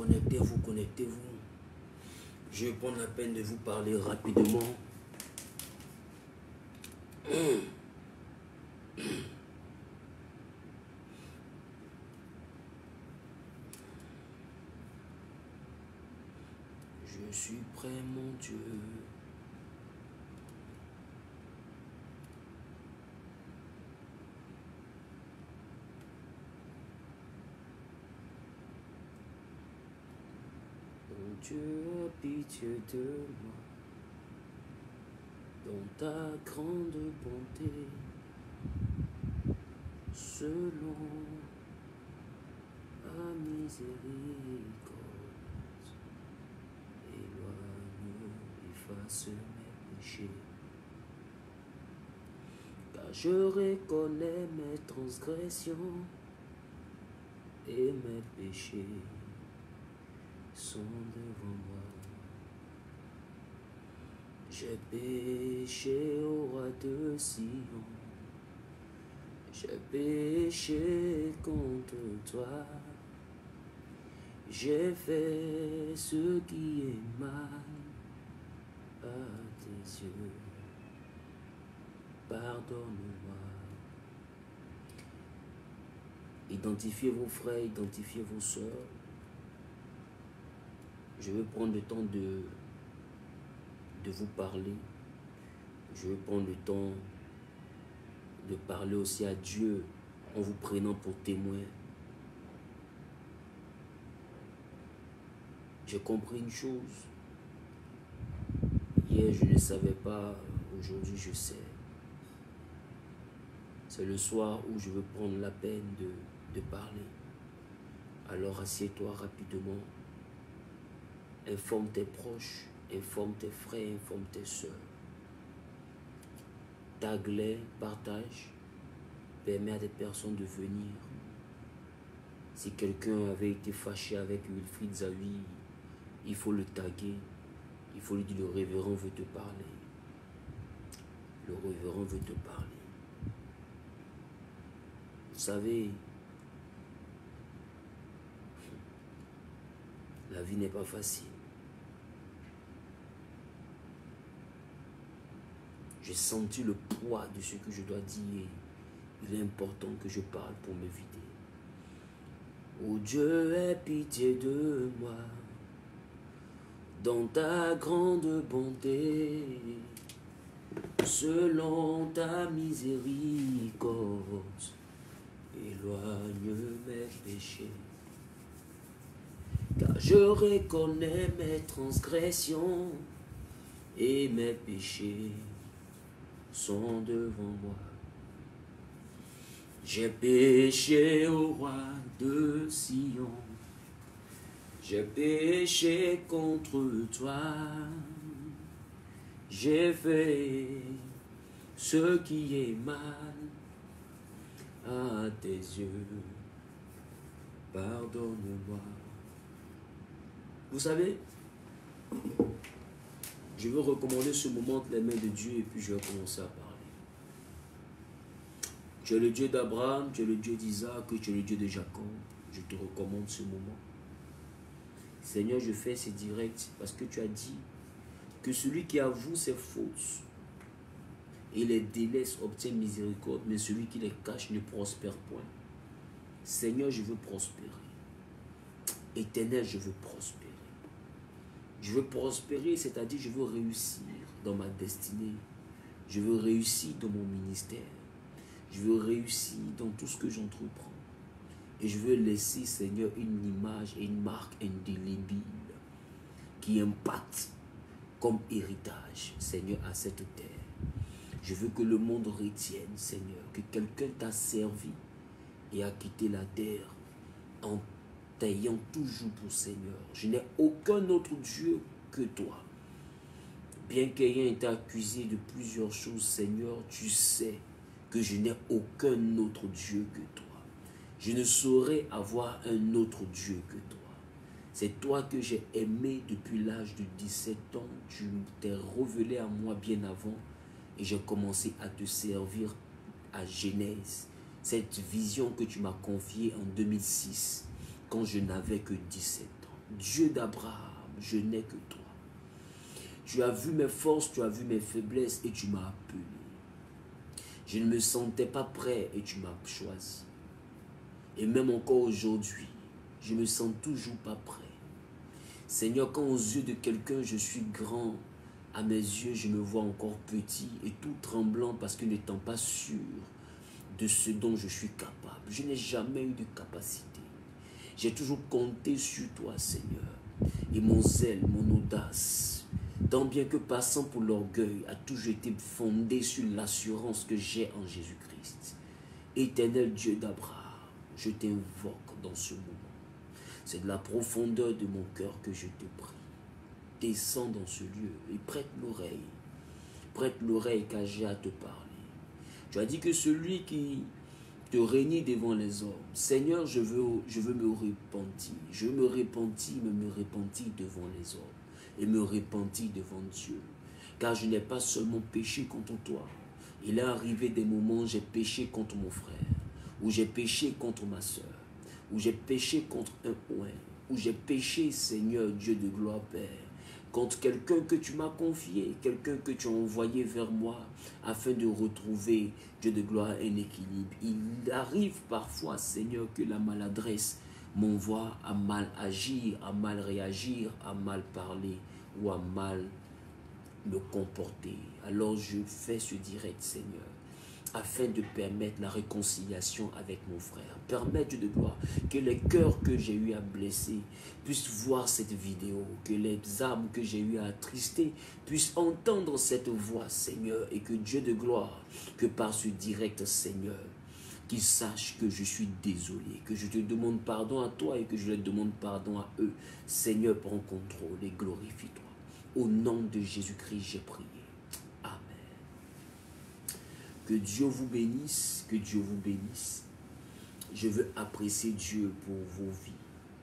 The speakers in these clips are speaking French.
Connectez-vous, connectez-vous. Je vais prendre la peine de vous parler rapidement. Je suis prêt, mon Dieu. Mon Dieu, aie pitié de moi, dans ta grande bonté, selon ta miséricorde, éloigne, efface mes péchés, car je reconnais mes transgressions et mes péchés sont devant moi. J'ai péché au roi de Sion, j'ai péché contre toi, j'ai fait ce qui est mal à tes yeux. Pardonne-moi. Identifiez vos frères, identifiez vos sœurs. Je vais prendre le temps de vous parler. Je vais prendre le temps de parler aussi à Dieu en vous prenant pour témoin. J'ai compris une chose. Hier, je ne savais pas. Aujourd'hui, je sais. C'est le soir où je veux prendre la peine de parler. Alors, assieds-toi rapidement. Informe tes proches, informe tes frères, informe tes soeurs. Tag-les, partage, permets à des personnes de venir. Si quelqu'un avait été fâché avec Wilfried Zawi, il faut le taguer, il faut lui dire: le révérend veut te parler. Le révérend veut te parler. Vous savez, la vie n'est pas facile. J'ai senti le poids de ce que je dois dire. Il est important que je parle pour me vider. Oh Dieu, aie pitié de moi, dans ta grande bonté, selon ta miséricorde, éloigne mes péchés. Car je reconnais mes transgressions et mes péchés sont devant moi. J'ai péché au roi de Sion, j'ai péché contre toi, j'ai fait ce qui est mal à tes yeux. Pardonne-moi. Vous savez, je veux recommander ce moment entre les mains de Dieu et puis je vais commencer à parler. Tu es le Dieu d'Abraham, tu es le Dieu d'Isaac, tu es le Dieu de Jacob. Je te recommande ce moment. Seigneur, je fais ces directs parce que tu as dit que celui qui avoue ses fautes et les délaisse obtient miséricorde, mais celui qui les cache ne prospère point. Seigneur, je veux prospérer. Éternel, je veux prospérer. Je veux prospérer, c'est-à-dire je veux réussir dans ma destinée. Je veux réussir dans mon ministère. Je veux réussir dans tout ce que j'entreprends. Et je veux laisser, Seigneur, une image et une marque indélébile qui impacte comme héritage, Seigneur, à cette terre. Je veux que le monde retienne, Seigneur, que quelqu'un t'a servi et a quitté la terre en t'ayant toujours pour Seigneur. Je n'ai aucun autre Dieu que toi. Bien qu'ayant été accusé de plusieurs choses, Seigneur, tu sais que je n'ai aucun autre Dieu que toi. Je ne saurais avoir un autre Dieu que toi. C'est toi que j'ai aimé depuis l'âge de 17 ans. Tu t'es révélé à moi bien avant et j'ai commencé à te servir à Genèse. Cette vision que tu m'as confiée en 2006, quand je n'avais que 17 ans. Dieu d'Abraham, je n'ai que toi. Tu as vu mes forces, tu as vu mes faiblesses et tu m'as appelé. Je ne me sentais pas prêt et tu m'as choisi. Et même encore aujourd'hui, je me sens toujours pas prêt. Seigneur, quand aux yeux de quelqu'un je suis grand, à mes yeux je me vois encore petit et tout tremblant parce que n'étant pas sûr de ce dont je suis capable. Je n'ai jamais eu de capacité. J'ai toujours compté sur toi, Seigneur. Et mon zèle, mon audace, tant bien que passant pour l'orgueil, a toujours été fondé sur l'assurance que j'ai en Jésus-Christ. Éternel Dieu d'Abraham, je t'invoque dans ce moment. C'est de la profondeur de mon cœur que je te prie. Descends dans ce lieu et prête l'oreille. Prête l'oreille car j'ai à te parler. Tu as dit que celui qui te renie devant les hommes, Seigneur, je veux me repentir. Je me repentis, me repentir devant les hommes et me repentir devant Dieu. Car je n'ai pas seulement péché contre toi. Il est arrivé des moments où j'ai péché contre mon frère, où j'ai péché contre ma soeur, où j'ai péché contre un point, où j'ai péché, Seigneur, Dieu de gloire, Père, contre quelqu'un que tu m'as confié, quelqu'un que tu as envoyé vers moi, afin de retrouver, Dieu de gloire, un équilibre. Il arrive parfois, Seigneur, que la maladresse m'envoie à mal agir, à mal réagir, à mal parler ou à mal me comporter. Alors je fais ce direct, Seigneur, afin de permettre la réconciliation avec mon frère. Permets, Dieu de gloire, que les cœurs que j'ai eu à blesser puissent voir cette vidéo, que les âmes que j'ai eu à attrister puissent entendre cette voix, Seigneur, et que Dieu de gloire, que par ce direct, Seigneur, qu'ils sachent que je suis désolé, que je te demande pardon à toi et que je leur demande pardon à eux. Seigneur, prends contrôle et glorifie-toi. Au nom de Jésus-Christ, j'ai prié. Amen. Que Dieu vous bénisse, que Dieu vous bénisse. Je veux apprécier Dieu pour vos vies.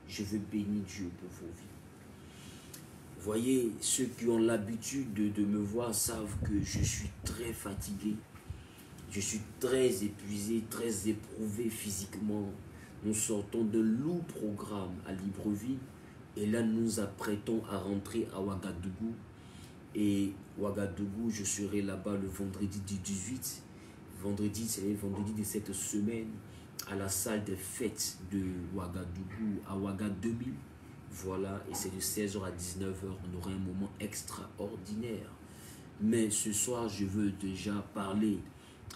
Je veux bénir Dieu pour vos vies. Voyez, ceux qui ont l'habitude de me voir savent que je suis très fatigué. Je suis très épuisé, très éprouvé physiquement. Nous sortons de lourds programmes à Libreville. Et là, nous nous apprêtons à rentrer à Ouagadougou. Et Ouagadougou, je serai là-bas le vendredi du 18. Vendredi, c'est le vendredi de cette semaine, à la salle des fêtes de Ouagadougou, à Ouaga 2000. Voilà, et c'est de 16h à 19h. On aura un moment extraordinaire. Mais ce soir, je veux déjà parler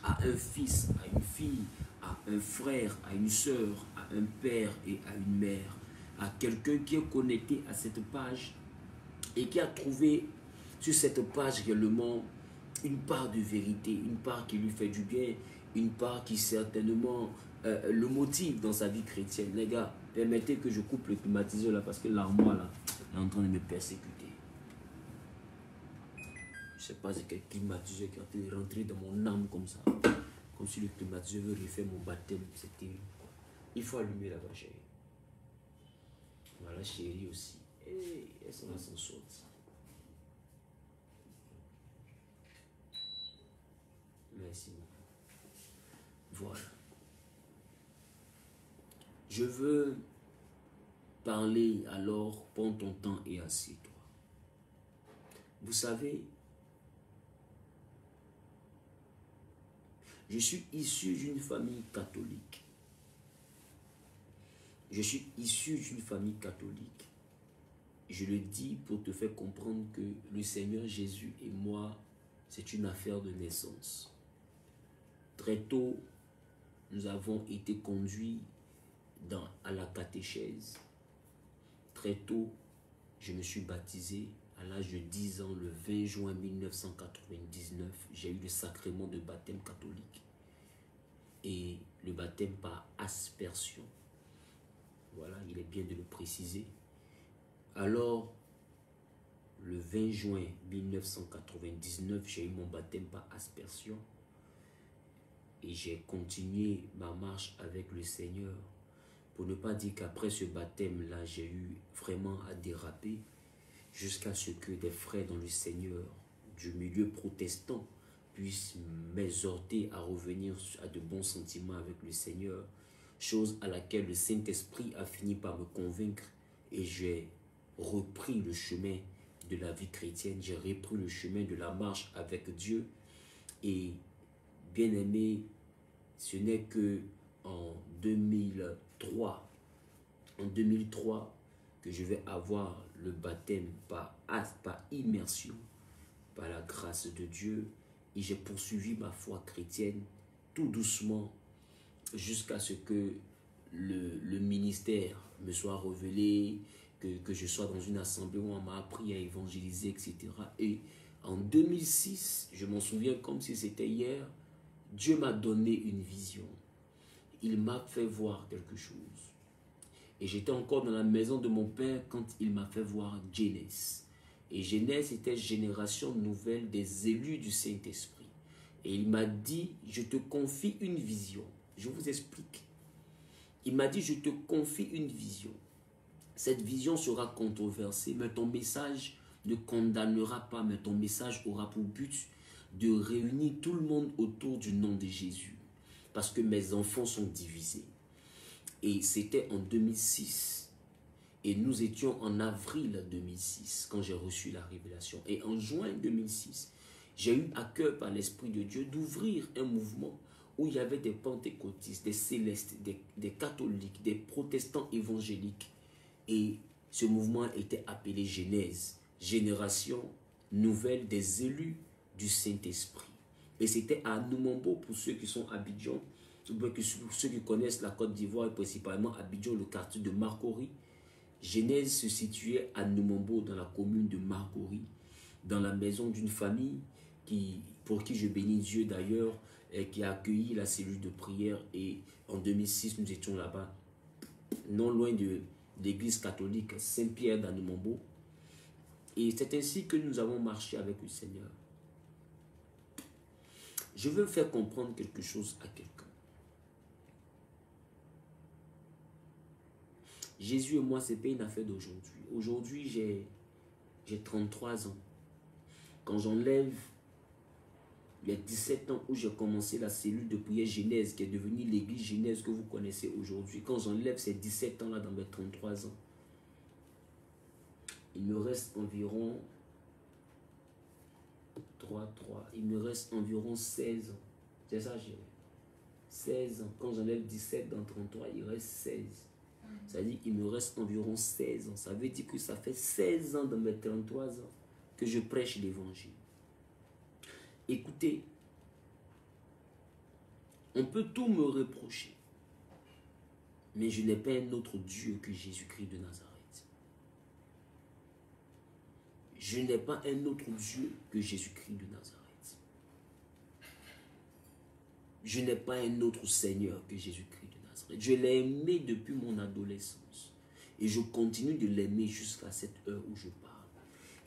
à un fils, à une fille, à un frère, à une soeur, à un père et à une mère, à quelqu'un qui est connecté à cette page et qui a trouvé sur cette page réellement une part de vérité, une part qui lui fait du bien, une part qui certainement le motive dans sa vie chrétienne. Les gars, permettez que je coupe le climatiseur là parce que l'armoire là est en train de me persécuter. Je ne sais pas si quel climatiseur qui est rentré dans mon âme comme ça. Comme si le climatiseur veut refaire mon baptême. C'est terrible. Il faut allumer là-bas, chérie. Voilà, chérie aussi. Et elle s'en sort. Merci beaucoup. Voilà. Je veux parler alors, prends ton temps et assieds-toi. Vous savez, je suis issu d'une famille catholique. Je suis issu d'une famille catholique. Je le dis pour te faire comprendre que le Seigneur Jésus et moi, c'est une affaire de naissance. Très tôt, nous avons été conduits à la catéchèse. Très tôt, je me suis baptisé à l'âge de 10 ans, le 20 juin 1999. J'ai eu le sacrement de baptême catholique et le baptême par aspersion. Voilà, il est bien de le préciser. Alors, le 20 juin 1999, j'ai eu mon baptême par aspersion et j'ai continué ma marche avec le Seigneur. Pour ne pas dire qu'après ce baptême-là, j'ai eu vraiment à déraper jusqu'à ce que des frères dans le Seigneur du milieu protestant puissent m'exhorter à revenir à de bons sentiments avec le Seigneur, chose à laquelle le Saint-Esprit a fini par me convaincre et j'ai repris le chemin de la vie chrétienne, j'ai repris le chemin de la marche avec Dieu. Et bien aimé, ce n'est que en 2003 que je vais avoir le baptême par immersion, par la grâce de Dieu. Et j'ai poursuivi ma foi chrétienne tout doucement jusqu'à ce que le ministère me soit révélé, que je sois dans une assemblée où on m'a appris à évangéliser, etc. Et en 2006, je m'en souviens comme si c'était hier, Dieu m'a donné une vision. Il m'a fait voir quelque chose. Et j'étais encore dans la maison de mon père quand il m'a fait voir Genèse. Et Genèse était génération nouvelle des élus du Saint-Esprit. Et il m'a dit, je te confie une vision. Je vous explique. Il m'a dit, je te confie une vision. Cette vision sera controversée, mais ton message ne condamnera pas, mais ton message aura pour but de réunir tout le monde autour du nom de Jésus. Parce que mes enfants sont divisés. Et c'était en 2006. Et nous étions en avril 2006 quand j'ai reçu la révélation. Et en juin 2006, j'ai eu à cœur par l'Esprit de Dieu d'ouvrir un mouvement où il y avait des pentecôtistes, des célestes, des catholiques, des protestants évangéliques. Et ce mouvement était appelé Genèse, génération nouvelle des élus du Saint-Esprit. Et c'était à Numombo, pour ceux qui sont à Abidjan, pour ceux qui connaissent la Côte d'Ivoire, et principalement Abidjan, le quartier de Marcory. Genèse se situait à Numombo, dans la commune de Marcory, dans la maison d'une famille pour qui je bénis Dieu d'ailleurs, qui a accueilli la cellule de prière. Et en 2006, nous étions là-bas, non loin de l'église catholique Saint-Pierre d'Anumombo. Et c'est ainsi que nous avons marché avec le Seigneur. Je veux faire comprendre quelque chose à quelqu'un. Jésus et moi, ce n'est pas une affaire d'aujourd'hui. Aujourd'hui, j'ai 33 ans. Quand j'enlève les 17 ans où j'ai commencé la cellule de prière Genèse, qui est devenue l'église Genèse que vous connaissez aujourd'hui, quand j'enlève ces 17 ans-là dans mes 33 ans, il me reste environ il me reste environ 16 ans. C'est ça, j'ai 16 ans. Quand j'enlève 17 dans 33, il reste 16. Ça veut dire qu'il me reste environ 16 ans. Ça veut dire que ça fait 16 ans dans mes 33 ans que je prêche l'évangile. Écoutez, on peut tout me reprocher, mais je n'ai pas un autre Dieu que Jésus-Christ de Nazareth. Je n'ai pas un autre Dieu que Jésus-Christ de Nazareth. Je n'ai pas un autre Seigneur que Jésus-Christ de Nazareth. Je l'ai aimé depuis mon adolescence. Et je continue de l'aimer jusqu'à cette heure où je parle.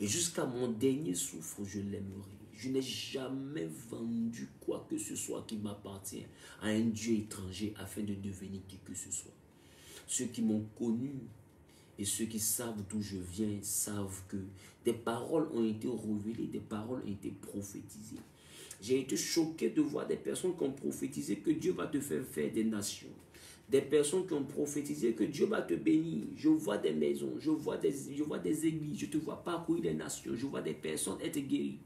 Et jusqu'à mon dernier souffle, je l'aimerai. Je n'ai jamais vendu quoi que ce soit qui m'appartient à un Dieu étranger afin de devenir qui que ce soit. Ceux qui m'ont connu et ceux qui savent d'où je viens savent que des paroles ont été révélées, des paroles ont été prophétisées. J'ai été choqué de voir des personnes qui ont prophétisé que Dieu va te faire faire des nations. Des personnes qui ont prophétisé que Dieu va te bénir. Je vois des maisons, je vois des églises, je te vois parcourir les nations, je vois des personnes être guéries.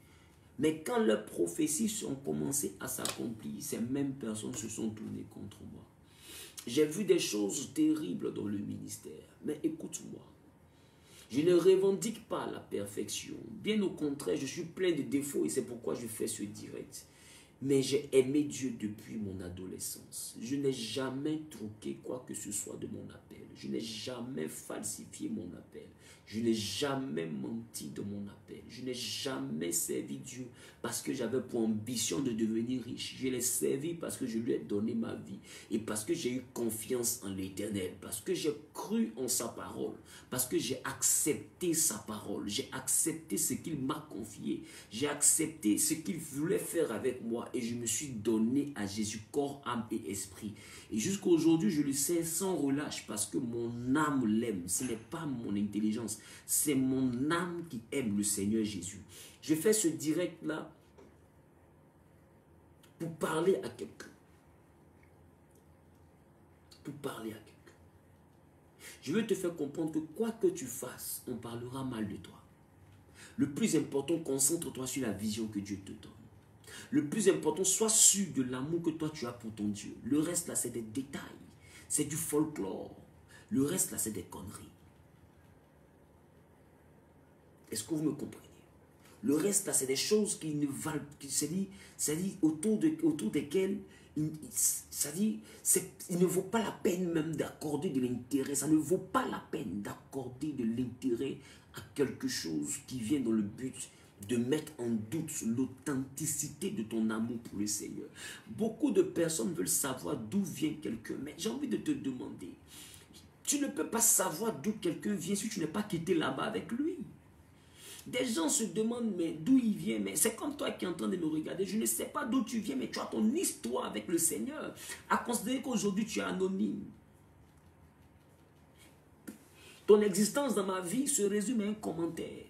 Mais quand leurs prophéties ont commencé à s'accomplir, ces mêmes personnes se sont tournées contre moi. J'ai vu des choses terribles dans le ministère. Mais écoute-moi, je ne revendique pas la perfection. Bien au contraire, je suis plein de défauts et c'est pourquoi je fais ce direct. Mais j'ai aimé Dieu depuis mon adolescence. Je n'ai jamais troqué quoi que ce soit de mon appel. Je n'ai jamais falsifié mon appel. Je n'ai jamais menti de mon appel. Je n'ai jamais servi Dieu parce que j'avais pour ambition de devenir riche. Je l'ai servi parce que je lui ai donné ma vie et parce que j'ai eu confiance en l'Éternel, parce que j'ai cru en sa parole, parce que j'ai accepté sa parole, j'ai accepté ce qu'il m'a confié, j'ai accepté ce qu'il voulait faire avec moi et je me suis donné à Jésus corps, âme et esprit. Et jusqu'à aujourd'hui, je le sais sans relâche parce que mon âme l'aime. Ce n'est pas mon intelligence, c'est mon âme qui aime le Seigneur Jésus. Je fais ce direct-là pour parler à quelqu'un. Pour parler à quelqu'un. Je veux te faire comprendre que quoi que tu fasses, on parlera mal de toi. Le plus important, concentre-toi sur la vision que Dieu te donne. Le plus important, sois sûr de l'amour que toi tu as pour ton Dieu. Le reste là, c'est des détails. C'est du folklore. Le reste là, c'est des conneries. Est-ce que vous me comprenez? Le reste là, c'est des choses qui ne valent, c'est-à-dire autour desquelles, c'est-à-dire, il ne vaut pas la peine même d'accorder de l'intérêt. Ça ne vaut pas la peine d'accorder de l'intérêt à quelque chose qui vient dans le but de mettre en doute l'authenticité de ton amour pour le Seigneur. Beaucoup de personnes veulent savoir d'où vient quelqu'un, mais j'ai envie de te demander, tu ne peux pas savoir d'où quelqu'un vient si tu n'es pas quitté là-bas avec lui. Des gens se demandent, mais d'où il vient? Mais c'est comme toi qui es en train de me regarder. Je ne sais pas d'où tu viens, mais tu as ton histoire avec le Seigneur. À considérer qu'aujourd'hui tu es anonyme. Ton existence dans ma vie se résume à un commentaire.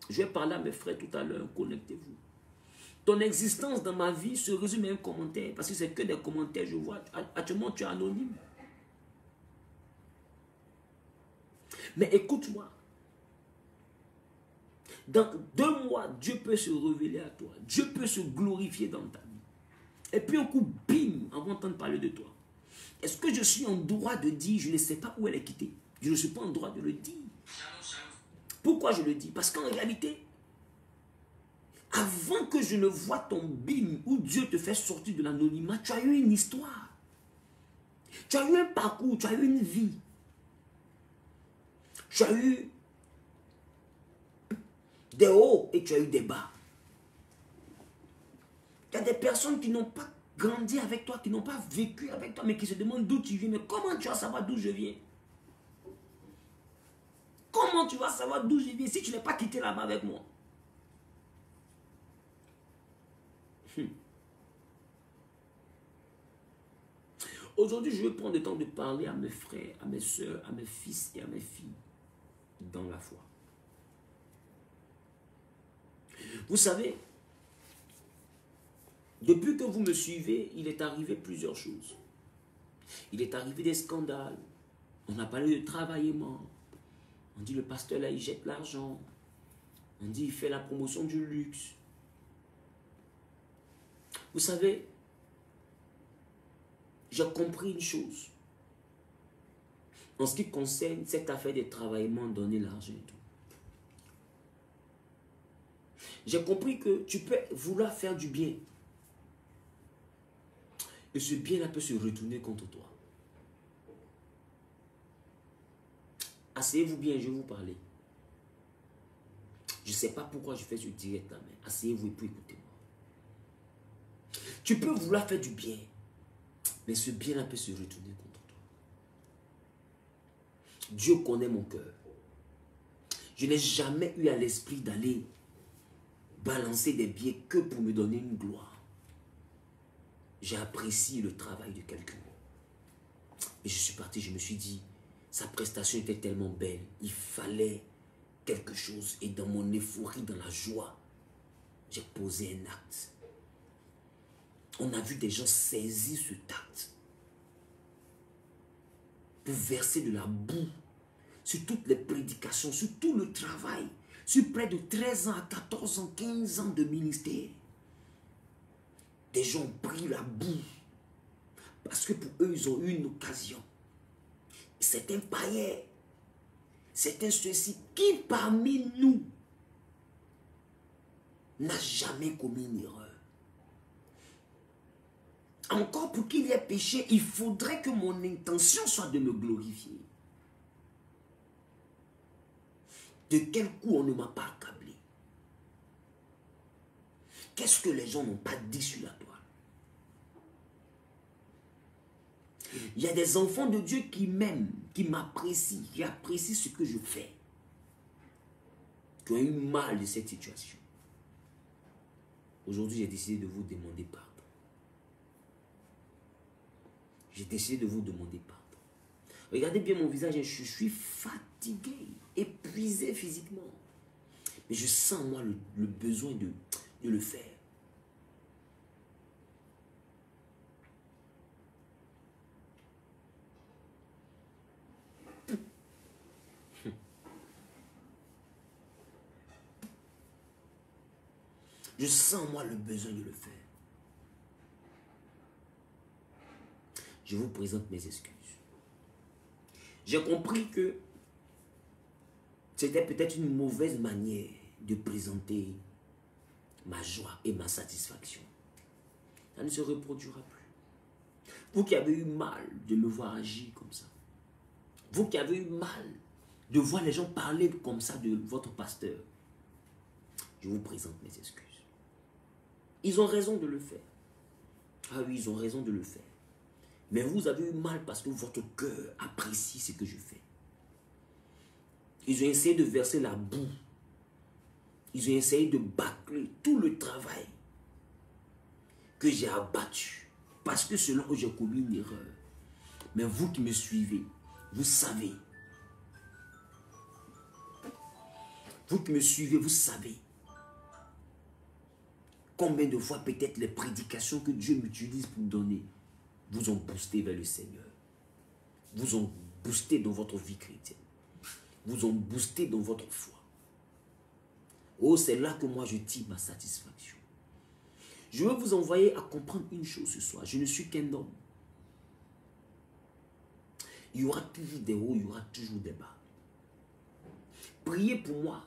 Je vais parler à mes frères tout à l'heure, connectez-vous. Ton existence dans ma vie se résume à un commentaire, parce que c'est que des commentaires, je vois. Actuellement, tu es anonyme. Mais écoute-moi. Dans 2 mois, Dieu peut se révéler à toi. Dieu peut se glorifier dans ta vie. Et puis un coup, bim, on va entendre parler de toi. Est-ce que je suis en droit de dire, je ne sais pas où elle est quittée? Je ne suis pas en droit de le dire. Pourquoi je le dis? Parce qu'en réalité, avant que je ne vois ton bim, où Dieu te fait sortir de l'anonymat, tu as eu une histoire. Tu as eu un parcours, tu as eu une vie. Tu as eu des hauts et tu as eu des bas. Il y a des personnes qui n'ont pas grandi avec toi, qui n'ont pas vécu avec toi, mais qui se demandent d'où tu viens. Mais comment tu vas savoir d'où je viens? Comment tu vas savoir d'où je viens si tu n'es pas quitté là-bas avec moi? Aujourd'hui, je vais prendre le temps de parler à mes frères, à mes soeurs, à mes fils et à mes filles dans la foi. Vous savez, depuis que vous me suivez, il est arrivé plusieurs choses. Il est arrivé des scandales. On a parlé de travaillement. On dit le pasteur là, il jette l'argent. On dit il fait la promotion du luxe. Vous savez, j'ai compris une chose. En ce qui concerne cette affaire de travaillement, donner l'argent et tout. J'ai compris que tu peux vouloir faire du bien. Et ce bien-là peut se retourner contre toi. Asseyez-vous bien, je vais vous parler. Je ne sais pas pourquoi je fais ce direct là, mais asseyez-vous et puis écoutez-moi. Tu peux vouloir faire du bien, mais ce bien-là peut se retourner contre toi. Dieu connaît mon cœur. Je n'ai jamais eu à l'esprit d'aller balancer des billets que pour me donner une gloire. J'apprécie le travail de quelqu'un. Et je suis parti, je me suis dit, sa prestation était tellement belle, il fallait quelque chose. Et dans mon euphorie, dans la joie, j'ai posé un acte. On a vu des gens saisir ce acte pour verser de la boue sur toutes les prédications, sur tout le travail, sur près de 13 ans à 14 ans, 15 ans de ministère. Des gens ont pris la boue parce que pour eux, ils ont eu une occasion. C'est un païen, c'est un ceci qui parmi nous n'a jamais commis une erreur. Encore pour qu'il y ait péché, il faudrait que mon intention soit de me glorifier. De quel coup on ne m'a pas accablé? Qu'est-ce que les gens n'ont pas dit sur la toile? Il y a des enfants de Dieu qui m'aiment, qui m'apprécient, qui apprécient ce que je fais, qui ont eu mal de cette situation. Aujourd'hui, j'ai décidé de vous demander pardon. J'ai décidé de vous demander pardon. Regardez bien mon visage, je suis fatigué, épuisé physiquement. Mais je sens moi le besoin de le faire. Je sens moi le besoin de le faire. Je vous présente mes excuses. J'ai compris que c'était peut-être une mauvaise manière de présenter ma joie et ma satisfaction. Ça ne se reproduira plus. Vous qui avez eu mal de me voir agir comme ça. Vous qui avez eu mal de voir les gens parler comme ça de votre pasteur. Je vous présente mes excuses. Ils ont raison de le faire. Ah oui, ils ont raison de le faire. Mais vous avez eu mal parce que votre cœur apprécie ce que je fais. Ils ont essayé de verser la boue. Ils ont essayé de bâcler tout le travail que j'ai abattu. Parce que c'est là où j'ai commis une erreur. Mais vous qui me suivez, vous savez. Vous qui me suivez, vous savez. Combien de fois peut-être les prédications que Dieu m'utilise pour donner vous ont boosté vers le Seigneur. Vous ont boosté dans votre vie chrétienne. Vous ont boosté dans votre foi. Oh, c'est là que moi je tire ma satisfaction. Je veux vous envoyer à comprendre une chose ce soir. Je ne suis qu'un homme. Il y aura toujours des hauts, il y aura toujours des bas. Priez pour moi.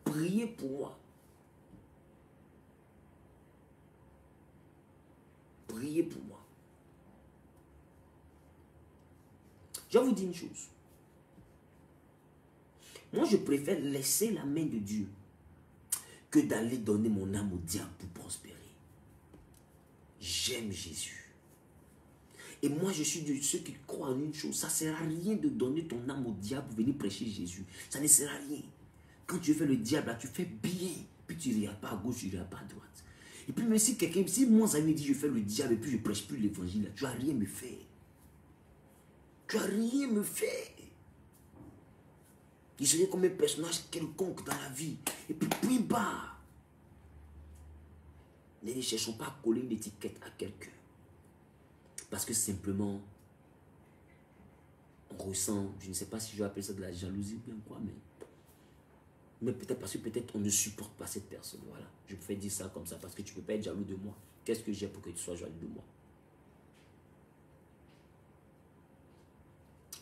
Priez pour moi. Priez pour moi. Je vous dis une chose. Moi, je préfère laisser la main de Dieu que d'aller donner mon âme au diable pour prospérer. J'aime Jésus. Et moi, je suis de ceux qui croient en une chose. Ça ne sert à rien de donner ton âme au diable pour venir prêcher Jésus. Ça ne sert à rien. Quand tu fais le diable, là, tu fais bien. Puis tu ne regardes pas à gauche, tu ne regardes pas à droite. Et puis même si quelqu'un, si moi, ça me dit je fais le diable et puis je ne prêche plus l'évangile, tu n'as rien me faire. Tu n'as rien me faire. Il serait comme un personnage quelconque dans la vie. Et puis, point barre. Ne cherchons pas à coller une étiquette à quelqu'un. Parce que simplement, on ressent, je ne sais pas si je vais appeler ça de la jalousie ou bien quoi, mais peut-être parce que peut-être on ne supporte pas cette personne. Voilà, je préfère dire ça comme ça parce que tu ne peux pas être jaloux de moi. Qu'est-ce que j'ai pour que tu sois jaloux de moi?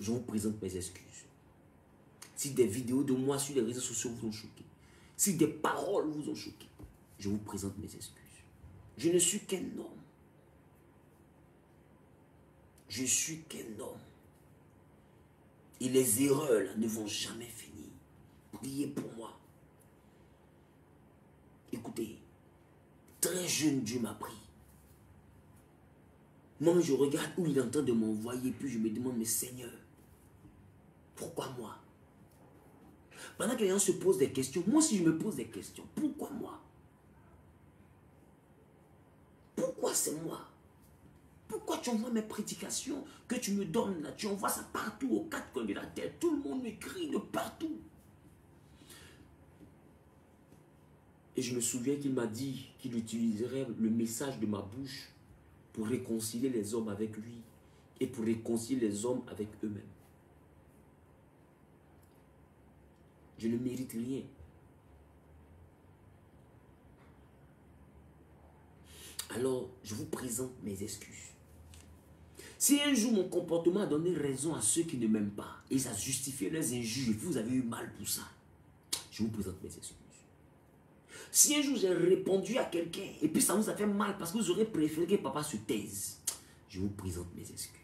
Je vous présente mes excuses. Si des vidéos de moi sur les réseaux sociaux vous ont choqué, si des paroles vous ont choqué, je vous présente mes excuses. Je ne suis qu'un homme. Je suis qu'un homme. Et les erreurs là, ne vont jamais finir. Priez pour moi. Écoutez, très jeune, Dieu m'a pris. Moi, je regarde où il est en train de m'envoyer, puis je me demande, mais Seigneur, pourquoi moi? Pendant que les gens se posent des questions, moi aussi je me pose des questions. Pourquoi moi? Pourquoi c'est moi? Pourquoi tu envoies mes prédications que tu me donnes là? Tu envoies ça partout aux quatre coins de la terre. Tout le monde m'écrit de partout. Et je me souviens qu'il m'a dit qu'il utiliserait le message de ma bouche pour réconcilier les hommes avec lui et pour réconcilier les hommes avec eux-mêmes. Je ne mérite rien. Alors, je vous présente mes excuses. Si un jour mon comportement a donné raison à ceux qui ne m'aiment pas et ça justifie leurs injures, vous avez eu mal pour ça, je vous présente mes excuses. Si un jour j'ai répondu à quelqu'un et puis ça vous a fait mal parce que vous aurez préféré que papa se taise, je vous présente mes excuses.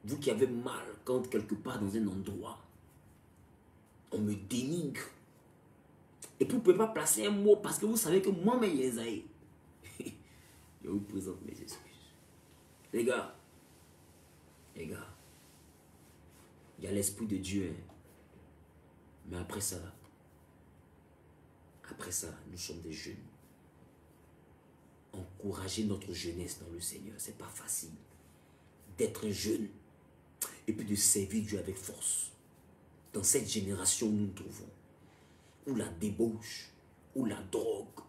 Vous qui avez mal quand quelque part dans un endroit, on me dénigre. Et puis vous ne pouvez pas placer un mot parce que vous savez que moi-même les ai. Je vous présente mes excuses. Les gars, il y a l'Esprit de Dieu. Hein. Mais après ça, nous sommes des jeunes. Encourager notre jeunesse dans le Seigneur, c'est pas facile. D'être jeune et puis de servir Dieu avec force. Dans cette génération où nous nous trouvons, où la débauche, où la drogue,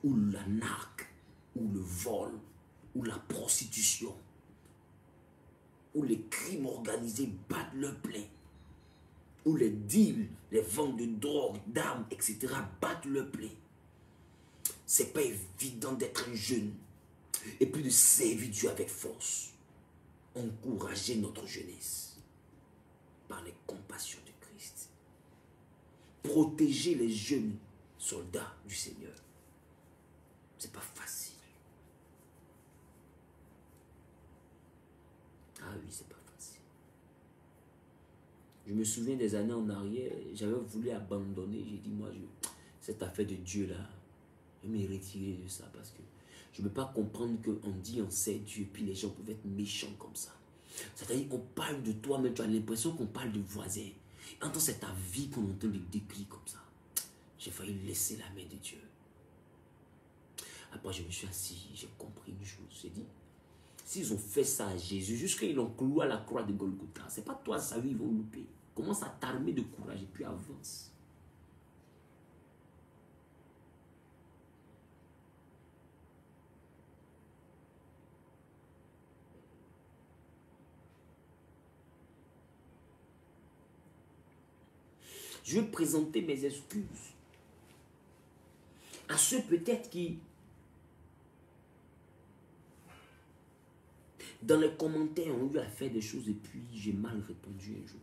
où la narque, où le vol, où la prostitution, où les crimes organisés battent leur plein, où les deals, les ventes de drogue, d'armes, etc. battent le plein. C'est pas évident d'être un jeune et puis de servir Dieu avec force. Encourager notre jeunesse par les compassions de Christ. Protéger les jeunes soldats du Seigneur. C'est pas facile. Ah oui, c'est pas facile. Je me souviens des années en arrière, j'avais voulu abandonner. J'ai dit, moi, cette affaire de Dieu là, je vais me retirer de ça parce que je ne peux pas comprendre qu'on dit on sait Dieu, puis les gens peuvent être méchants comme ça. C'est-à-dire qu'on parle de toi, mais tu as l'impression qu'on parle de voisin. Entends, c'est ta vie qu'on entend de décrire comme ça. J'ai failli laisser la main de Dieu. Après, je me suis assis, j'ai compris une chose. J'ai dit, s'ils ont fait ça à Jésus, jusqu'à ils l'ont cloué à la croix de Golgotha, c'est pas toi, ça, ils vont louper. Commence à t'armer de courage et puis avance. Je vais présenter mes excuses à ceux peut-être qui, dans les commentaires, ont eu à faire des choses et puis j'ai mal répondu un jour.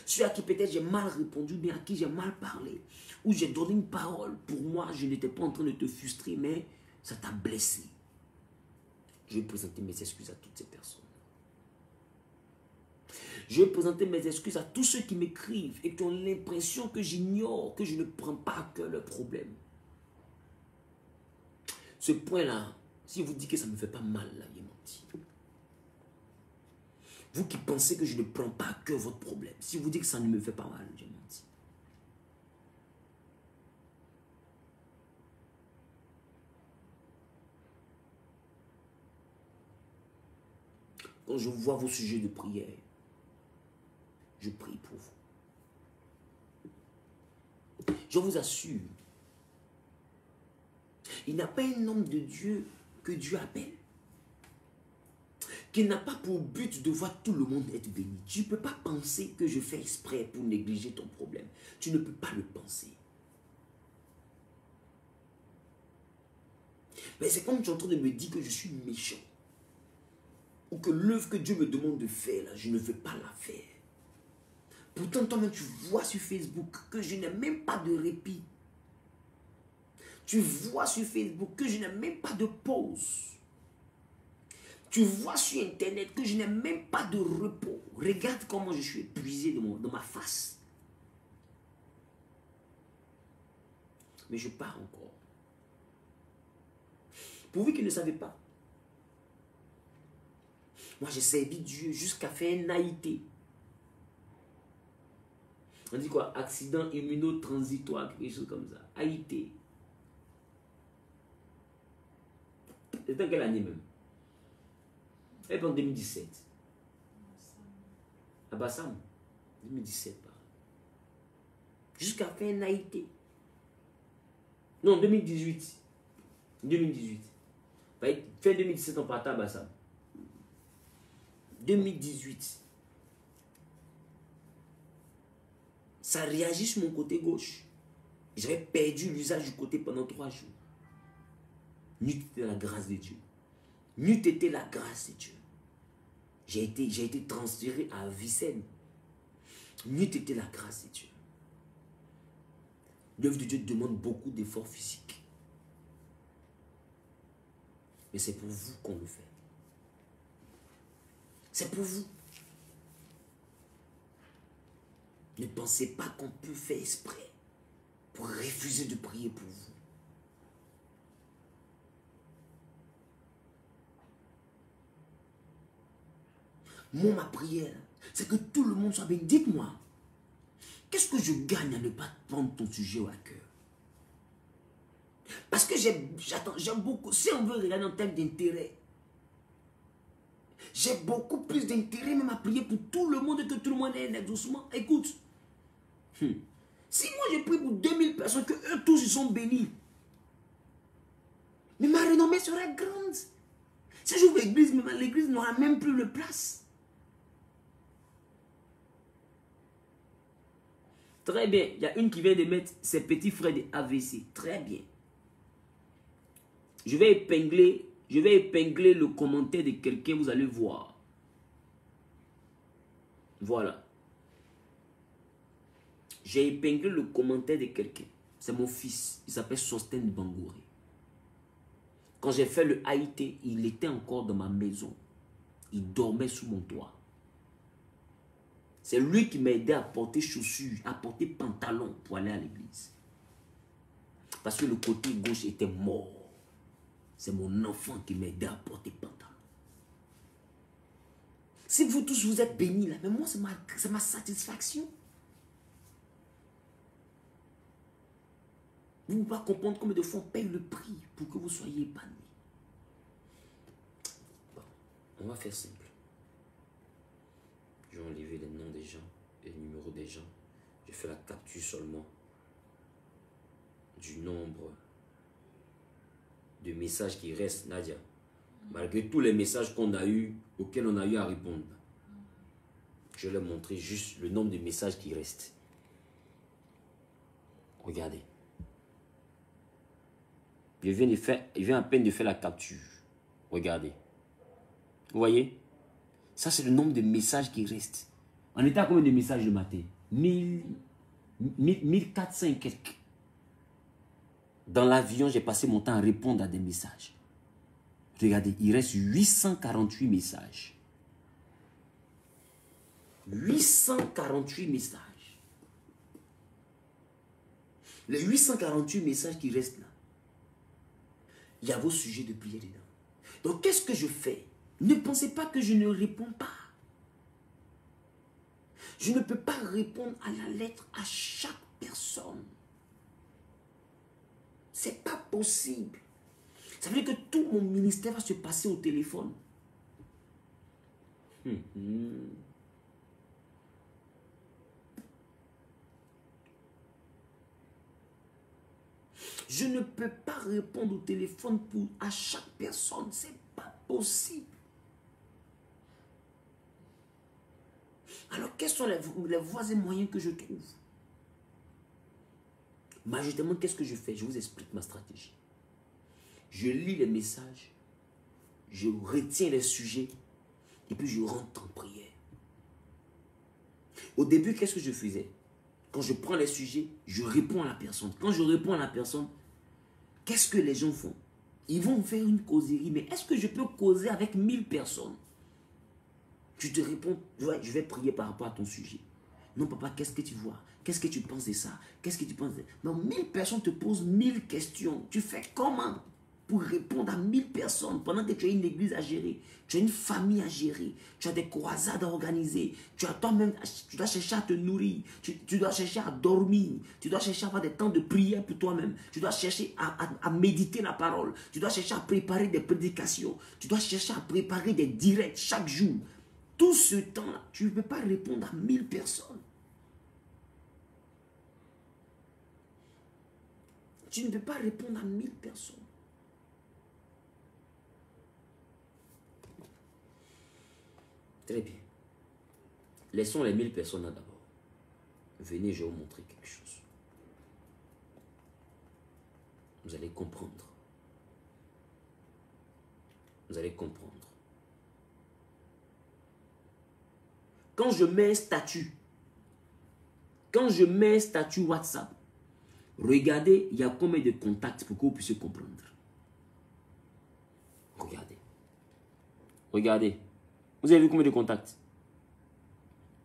Ceux à qui peut-être j'ai mal répondu, mais à qui j'ai mal parlé, ou j'ai donné une parole, pour moi, je n'étais pas en train de te frustrer, mais ça t'a blessé. Je vais présenter mes excuses à toutes ces personnes. Je vais présenter mes excuses à tous ceux qui m'écrivent et qui ont l'impression que j'ignore, que je ne prends pas à cœur leurs problèmes. Ce point-là, si vous dites que ça ne me fait pas mal, là, il est menti. Vous qui pensez que je ne prends pas à cœur votre problème, si vous dites que ça ne me fait pas mal, j'ai menti. Quand je vois vos sujets de prière, je prie pour vous. Je vous assure, il n'y a pas un homme de Dieu que Dieu appelle, qui n'a pas pour but de voir tout le monde être béni. Tu ne peux pas penser que je fais exprès pour négliger ton problème. Tu ne peux pas le penser. Mais c'est comme tu es en train de me dire que je suis méchant. Ou que l'œuvre que Dieu me demande de faire, là, je ne veux pas la faire. Pourtant, toi-même, tu vois sur Facebook que je n'ai même pas de répit. Tu vois sur Facebook que je n'ai même pas de pause. Tu vois sur Internet que je n'ai même pas de repos. Regarde comment je suis épuisé dans ma face. Mais je pars encore. Pour vous qui ne savez pas, moi j'ai servi Dieu jusqu'à faire un AIT. On dit quoi? Accident immunotransitoire, quelque chose comme ça. AIT. C'était en quelle année même? Et en 2017. À Bassam. 2017. Jusqu'à faire un AIT. Non, 2018. 2018. Fin 2017, on partait à Bassam. 2018. Ça réagit sur mon côté gauche. J'avais perdu l'usage du côté pendant 3 jours. N'eût été la grâce de Dieu. N'eût été la grâce de Dieu. J'ai été transféré à Vicenne. N'eût été la grâce de Dieu. L'œuvre de Dieu demande beaucoup d'efforts physiques. Mais c'est pour vous qu'on le fait. C'est pour vous. Ne pensez pas qu'on peut faire exprès pour refuser de prier pour vous. Moi, ma prière, c'est que tout le monde soit bien. Dites-moi, qu'est-ce que je gagne à ne pas prendre ton sujet à cœur? Parce que j'aime beaucoup, si on veut regarder en termes d'intérêt, j'ai beaucoup plus d'intérêt même à prier pour tout le monde et que tout le monde ait un exaucement. Écoute, si moi je prie pour 2000 personnes, que eux tous ils sont bénis, mais ma renommée serait grande. Si j'ouvre l'église, l'église n'aura même plus de place. Très bien. Il y a une qui vient de mettre ses petits frères de AVC. Très bien. Je vais épingler le commentaire de quelqu'un, vous allez voir. Voilà. J'ai épinglé le commentaire de quelqu'un. C'est mon fils. Il s'appelle Sosten Bangouré. Quand j'ai fait le AIT, il était encore dans ma maison. Il dormait sous mon toit. C'est lui qui m'a aidé à porter chaussures, à porter pantalon pour aller à l'église. Parce que le côté gauche était mort. C'est mon enfant qui m'a aidé à porter pantalon. Si vous tous vous êtes bénis là, mais moi c'est ma satisfaction. Vous ne pouvez pas comprendre combien de fois on paye le prix pour que vous soyez épanouis. Bon, on va faire simple. Je vais enlever les noms des gens et les numéros des gens. Je fais la capture seulement du nombre de messages qui restent, Nadia. Malgré tous les messages qu'on a eu, auxquels on a eu à répondre. Je vais leur montrer juste le nombre de messages qui restent. Regardez. Je viens à peine de faire la capture. Regardez. Vous voyez? Ça, c'est le nombre de messages qui restent. On était à combien de messages le matin? 1400 et quelques. Dans l'avion, j'ai passé mon temps à répondre à des messages. Regardez, il reste 848 messages. 848 messages. Les 848 messages qui restent là, il y a vos sujets de prière dedans. Donc, qu'est-ce que je fais? Ne pensez pas que je ne réponds pas. Je ne peux pas répondre à la lettre à chaque personne. C'est pas possible. Ça veut dire que tout mon ministère va se passer au téléphone. Je ne peux pas répondre au téléphone à chaque personne. C'est pas possible. Alors, quels sont les voies et moyens que je trouve? Majoritairement, qu'est-ce que je fais? Je vous explique ma stratégie. Je lis les messages, je retiens les sujets, et puis je rentre en prière. Au début, qu'est-ce que je faisais? Quand je prends les sujets, je réponds à la personne. Quand je réponds à la personne, qu'est-ce que les gens font? Ils vont faire une causerie, mais est-ce que je peux causer avec 1000 personnes? Tu te réponds, ouais, je vais prier par rapport à ton sujet. Non, papa, qu'est-ce que tu vois? Qu'est-ce que tu penses de ça? Qu'est-ce que tu penses de ça? Non, 1000 personnes te posent 1000 questions. Tu fais comment pour répondre à 1000 personnes pendant que tu as une église à gérer, tu as une famille à gérer, tu as des croisades à organiser, tu as toi-même, tu dois chercher à te nourrir, tu dois chercher à dormir, tu dois chercher à avoir des temps de prière pour toi-même, tu dois chercher à méditer la parole, tu dois chercher à préparer des prédications, tu dois chercher à préparer des directs chaque jour. Tout ce temps-là, tu ne peux pas répondre à 1000 personnes. Tu ne peux pas répondre à 1000 personnes. Très bien. Laissons les 1000 personnes là d'abord. Venez, je vais vous montrer quelque chose. Vous allez comprendre. Vous allez comprendre. Quand je mets un statut, WhatsApp, regardez, il y a combien de contacts pour que vous puissiez comprendre. Regardez. Regardez. Vous avez vu combien de contacts?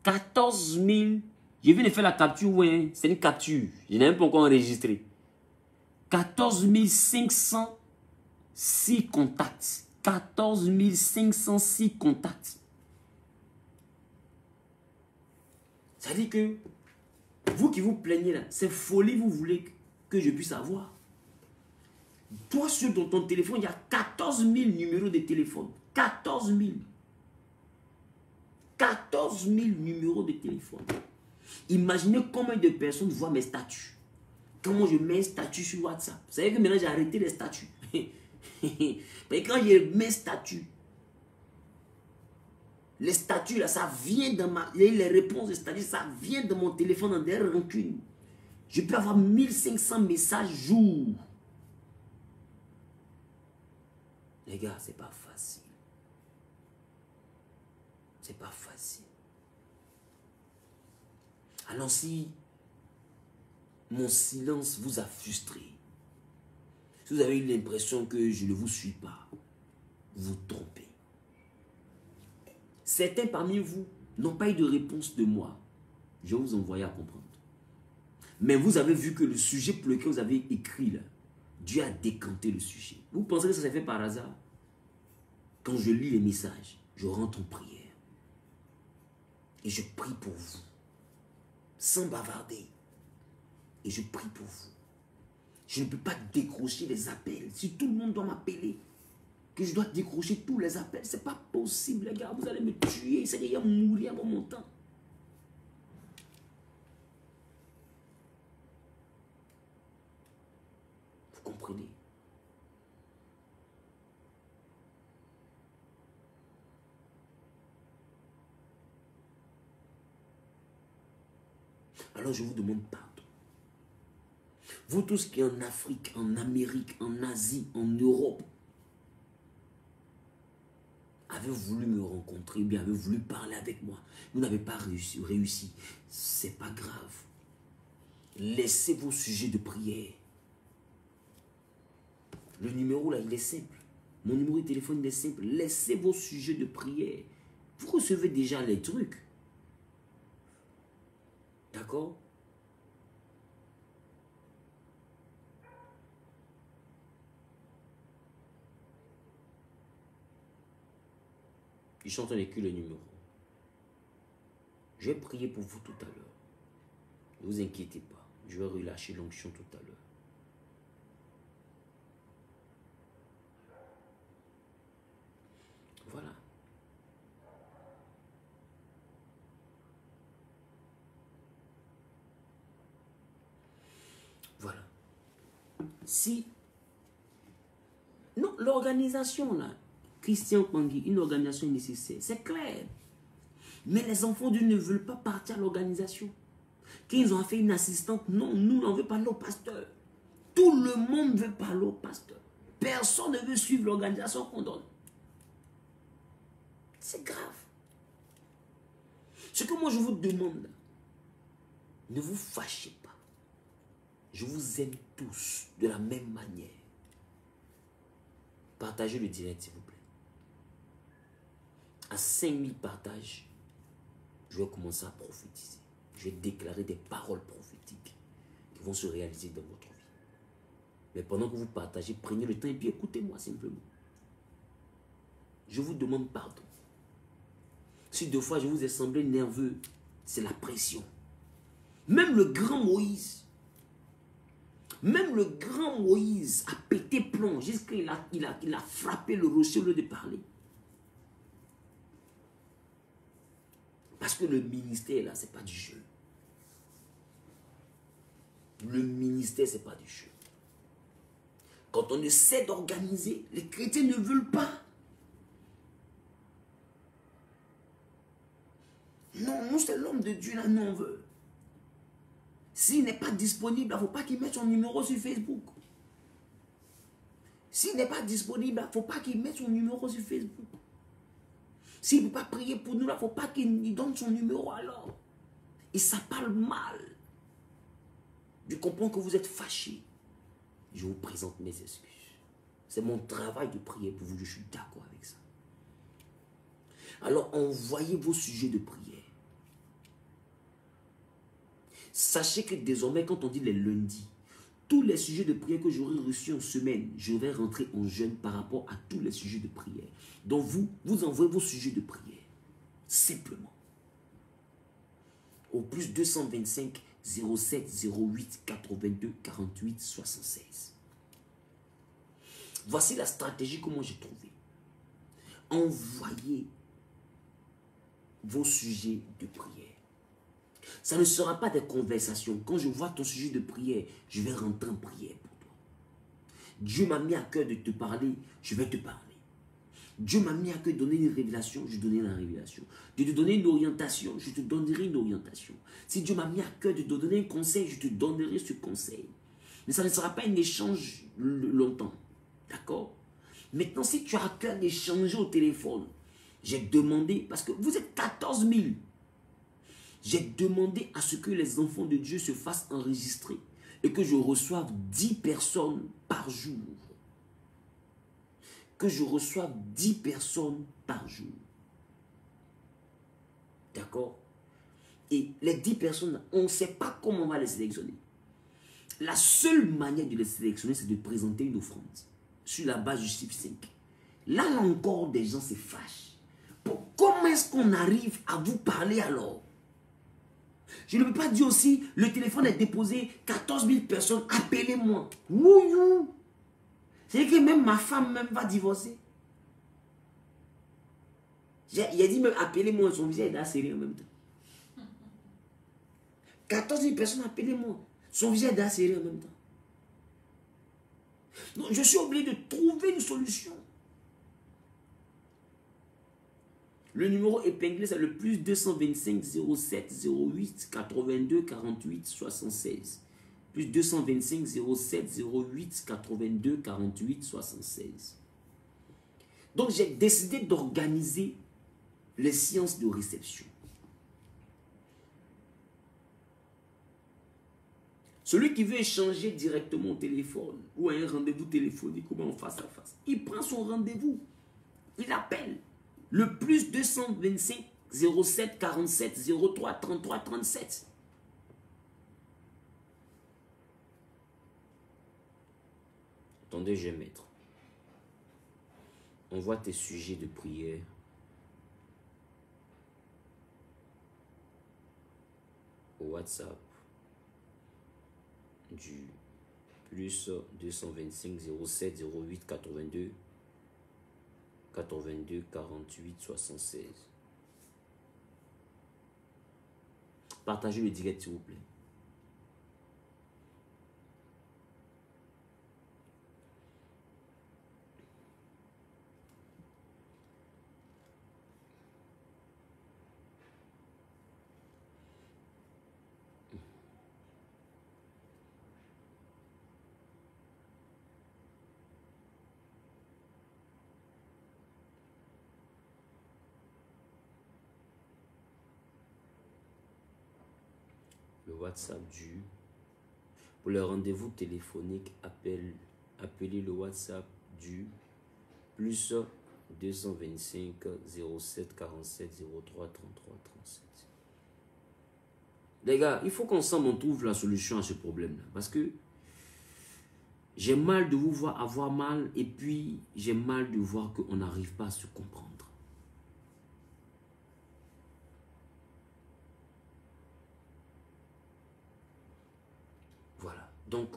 14 000. Je viens de faire la capture, oui, c'est une capture. Je n'ai même pas encore enregistré. 14 506 contacts. 14 506 contacts. Ça dit que vous qui vous plaignez là, c'est folie, vous voulez que je puisse avoir. Toi, sur ton téléphone, il y a 14 000 numéros de téléphone. 14 000. 14 000 numéros de téléphone. Imaginez combien de personnes voient mes statuts. Comment je mets un statut sur WhatsApp. Vous savez que maintenant j'ai arrêté les statuts. Mais quand je mets statut, Les statuts là, ça vient de les réponses des statuts, ça vient de mon téléphone en derrière rancune. Je peux avoir 1500 messages jour. Les gars, c'est pas facile. C'est pas facile. Alors si mon silence vous a frustré, si vous avez eu l'impression que je ne vous suis pas, vous vous trompez. Certains parmi vous n'ont pas eu de réponse de moi. Je vais vous envoyer à comprendre. Mais vous avez vu que le sujet pour lequel vous avez écrit là, Dieu a décanté le sujet. Vous pensez que ça s'est fait par hasard? Quand je lis les messages, je rentre en prière. Et je prie pour vous. Sans bavarder. Et je prie pour vous. Je ne peux pas décrocher les appels. Si tout le monde doit m'appeler, que je dois décrocher tous les appels, c'est pas possible, les gars. Vous allez me tuer. C'est qu'il y a mourir avant mon temps. Vous comprenez? Alors je vous demande pardon. Vous tous qui en Afrique, en Amérique, en Asie, en Europe, avez voulu me rencontrer, bien avez voulu parler avec moi. Vous n'avez pas réussi. C'est pas grave. Laissez vos sujets de prière. Le numéro là, il est simple. Mon numéro de téléphone, il est simple. Laissez vos sujets de prière. Vous recevez déjà les trucs. D'accord? Je suis en train d'écrire le numéro. Je vais prier pour vous tout à l'heure. Ne vous inquiétez pas. Je vais relâcher l'onction tout à l'heure. Voilà. Voilà. Si... Non, l'organisation là, Christian Pangui, une organisation nécessaire, c'est clair. Mais les enfants de Dieu ne veulent pas partir à l'organisation. Qu'ils ont fait une assistante, non, nous n'en veut pas au pasteur. Tout le monde veut parler au pasteur. Personne ne veut suivre l'organisation qu'on donne. C'est grave. Ce que moi je vous demande, ne vous fâchez pas. Je vous aime tous de la même manière. Partagez le direct s'il vous plaît. À 5000 partages, je vais commencer à prophétiser. Je vais déclarer des paroles prophétiques qui vont se réaliser dans votre vie. Mais pendant que vous partagez, prenez le temps et puis écoutez-moi simplement. Je vous demande pardon. Si deux fois je vous ai semblé nerveux, c'est la pression. Même le grand Moïse a pété plomb jusqu'à il a frappé le rocher au lieu de parler. Parce que le ministère là, c'est pas du jeu. Le ministère, c'est pas du jeu. Quand on essaie d'organiser, les chrétiens ne veulent pas. Non, nous c'est l'homme de Dieu là, nous on veut. S'il n'est pas disponible, il ne faut pas qu'il mette son numéro sur Facebook. S'il n'est pas disponible, il ne faut pas qu'il mette son numéro sur Facebook. S'il ne peut pas prier pour nous, il ne faut pas qu'il donne son numéro alors. Et ça parle mal. Je comprends que vous êtes fâchés. Je vous présente mes excuses. C'est mon travail de prier pour vous. Je suis d'accord avec ça. Alors, envoyez vos sujets de prière. Sachez que désormais, quand on dit les lundis, tous les sujets de prière que j'aurai reçus en semaine, je vais rentrer en jeûne par rapport à tous les sujets de prière. Donc, vous envoyez vos sujets de prière. Simplement. Au plus 225 07 08 82 48 76. Voici la stratégie que moi j'ai trouvée. Envoyez vos sujets de prière. Ça ne sera pas des conversations. Quand je vois ton sujet de prière, je vais rentrer en prière pour toi. Dieu m'a mis à cœur de te parler, je vais te parler. Dieu m'a mis à cœur de donner une révélation, je donnerai la révélation. De te donner une orientation, je te donnerai une orientation. Si Dieu m'a mis à cœur de te donner un conseil, je te donnerai ce conseil. Mais ça ne sera pas un échange longtemps. D'accord? Maintenant, si tu as à cœur d'échanger au téléphone, j'ai demandé, parce que vous êtes 14 000, j'ai demandé à ce que les enfants de Dieu se fassent enregistrer et que je reçoive 10 personnes par jour. Que je reçoive 10 personnes par jour. D'accord? Et les 10 personnes, on ne sait pas comment on va les sélectionner. La seule manière de les sélectionner, c'est de présenter une offrande sur la base du chiffre 5. Là encore, des gens se fâchent. Comment est-ce qu'on arrive à vous parler alors? Je ne peux pas dire aussi, le téléphone est déposé, 14 000 personnes, appelez-moi. Wouhou! C'est que même ma femme même va divorcer. Il a dit même, appelez-moi, son visage est serré en même temps. 14 000 personnes, appelez-moi. Son visage est serré en même temps. Donc, je suis obligé de trouver une solution. Le numéro épinglé, c'est le plus 225 07 08 82 48 76. Plus 225 07 08 82 48 76. Donc, j'ai décidé d'organiser les séances de réception. Celui qui veut échanger directement au téléphone ou à un rendez-vous téléphonique ou en face à face, il prend son rendez-vous. Il appelle le plus 225 07 47 03 33 37. Attendez, je vais mettre. Envoie tes sujets de prière au WhatsApp du plus 225 07 08 82 82 48 76. Partagez le direct s'il vous plaît. WhatsApp du pour le rendez-vous téléphonique, appelez le WhatsApp du plus 225 07 47 03 33 37. Les gars, il faut qu'ensemble on trouve la solution à ce problème là, parce que j'ai mal de vous voir avoir mal et puis j'ai mal de voir qu'on n'arrive pas à se comprendre. Voilà. Donc,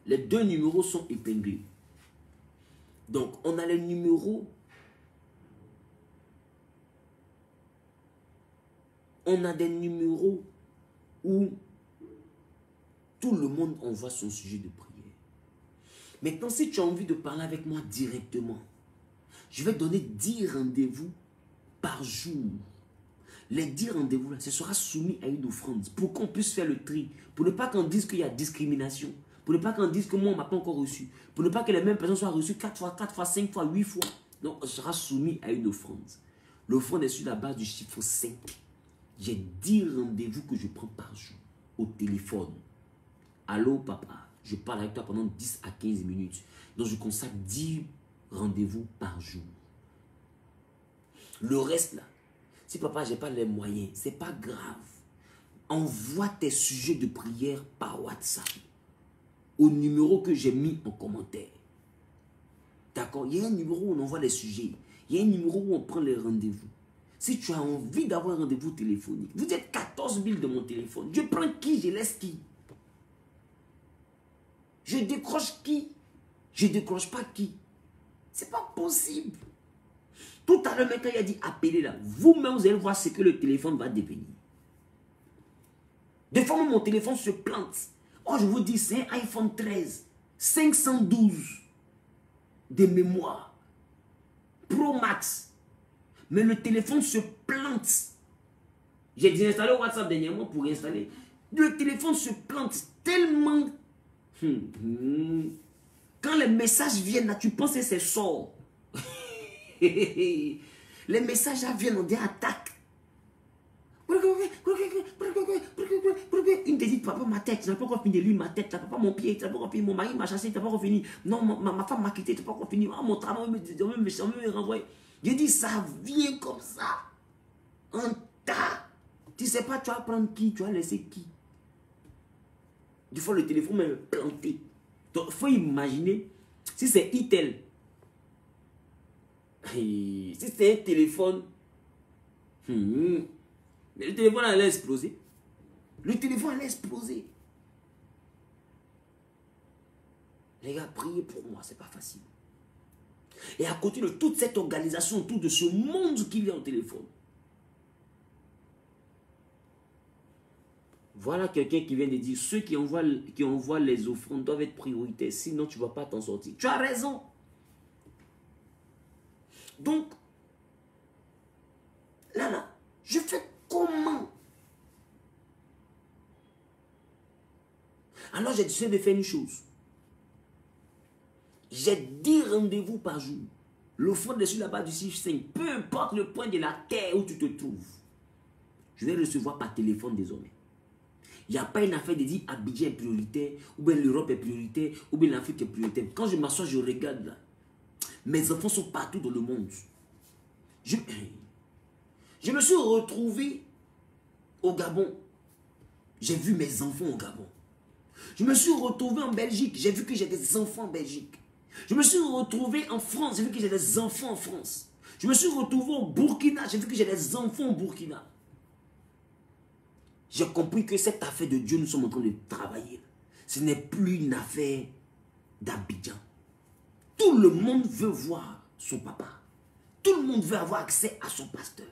les deux numéros sont épinglés. Donc, on a les numéros. On a des numéros où tout le monde envoie son sujet de prière. Maintenant, si tu as envie de parler avec moi directement, je vais donner 10 rendez-vous par jour. Les 10 rendez-vous, là, ce sera soumis à une offrande pour qu'on puisse faire le tri. Pour ne pas qu'on dise qu'il y a discrimination. Pour ne pas qu'on dise que moi, on ne m'a pas encore reçu. Pour ne pas que les mêmes personnes soient reçues 4 fois, 5 fois, 8 fois. Donc, on sera soumis à une offrande. L'offrande est sur la base du chiffre 5. J'ai 10 rendez-vous que je prends par jour au téléphone. Allô, papa, je parle avec toi pendant 10 à 15 minutes. Donc, je consacre 10 rendez-vous par jour. Le reste, là, si papa, je n'ai pas les moyens, ce n'est pas grave. Envoie tes sujets de prière par WhatsApp au numéro que j'ai mis en commentaire. D'accord? Il y a un numéro où on envoie les sujets. Il y a un numéro où on prend les rendez-vous. Si tu as envie d'avoir un rendez-vous téléphonique, vous êtes 14 000 de mon téléphone. Je prends qui, je laisse qui? Je décroche qui? Je ne décroche pas qui? C'est pas possible. Tout à l'heure, quand il a dit appelez là, vous-même, vous allez voir ce que le téléphone va devenir. Des fois, mon téléphone se plante. Oh, je vous dis, c'est un iPhone 13, 512 de mémoire. Pro Max. Mais le téléphone se plante. J'ai désinstallé WhatsApp dernièrement pour réinstaller. Le téléphone se plante tellement. Quand les messages viennent là, tu penses que c'est sort. Les messages là viennent, on dit attaque. Une te dit, papa, ma tête, tu n'as pas encore fini. Lui, ma tête, tu n'as pas mon pied, tu n'as pas encore fini. Mon mari m'a chassé, tu n'as pas encore fini. Non, ma femme m'a quitté, tu n'as pas encore fini. Mon travail, on me renvoie. Je dis, ça vient comme ça. Un tas. Tu ne sais pas, tu vas prendre qui, tu vas laisser qui. Des fois, le téléphone est planté. Donc, il faut imaginer, si c'est Itel, si c'est un téléphone, le téléphone allait exploser. Le téléphone allait exploser. Les gars, priez pour moi, c'est pas facile. Et à côté de toute cette organisation, autour de ce monde qu'il y a au téléphone, voilà quelqu'un qui vient de dire, ceux qui envoient les offrandes doivent être prioritaires, sinon tu ne vas pas t'en sortir. Tu as raison. Donc, là, je fais comment? Alors j'ai décidé de faire une chose. J'ai 10 rendez-vous par jour. L'offrande est sur la base du chiffre 5. Peu importe le point de la terre où tu te trouves. Je vais recevoir par téléphone désormais. Il n'y a pas une affaire de dire Abidjan est prioritaire, ou bien l'Europe est prioritaire, ou bien l'Afrique est prioritaire. Quand je m'assois, je regarde là. Mes enfants sont partout dans le monde. Je me suis retrouvé au Gabon. J'ai vu mes enfants au Gabon. Je me suis retrouvé en Belgique. J'ai vu que j'ai des enfants en Belgique. Je me suis retrouvé en France. J'ai vu que j'ai des enfants en France. Je me suis retrouvé au Burkina. J'ai vu que j'ai des enfants au Burkina. J'ai compris que cette affaire de Dieu, nous sommes en train de travailler. Ce n'est plus une affaire d'Abidjan. Tout le monde veut voir son papa. Tout le monde veut avoir accès à son pasteur.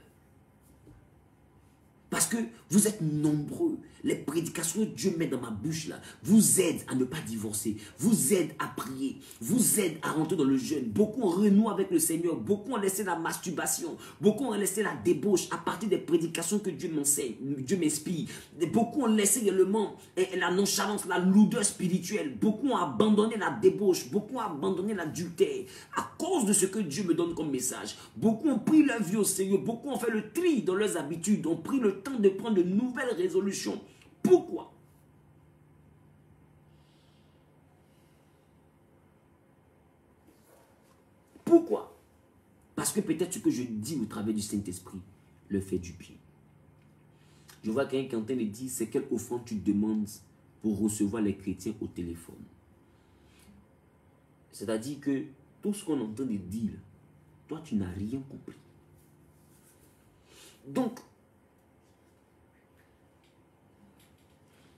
Parce que vous êtes nombreux. Les prédications que Dieu met dans ma bouche là vous aident à ne pas divorcer, vous aident à prier, vous aident à rentrer dans le jeûne. Beaucoup ont renoué avec le Seigneur, beaucoup ont laissé la masturbation, beaucoup ont laissé la débauche à partir des prédications que Dieu m'enseigne, Dieu m'inspire. Beaucoup ont laissé également la nonchalance, la lourdeur spirituelle. Beaucoup ont abandonné la débauche, beaucoup ont abandonné l'adultère à cause de ce que Dieu me donne comme message. Beaucoup ont pris leur vie au sérieux, beaucoup ont fait le tri dans leurs habitudes, ont pris le temps de prendre de nouvelles résolutions. Pourquoi? Pourquoi? Parce que peut-être ce que je dis au travers du Saint-Esprit le fait du bien. Je vois quelqu'un qui est en train de dire, c'est quelle offrande tu demandes pour recevoir les chrétiens au téléphone. C'est-à-dire que tout ce qu'on est en train de dire, toi tu n'as rien compris. Donc,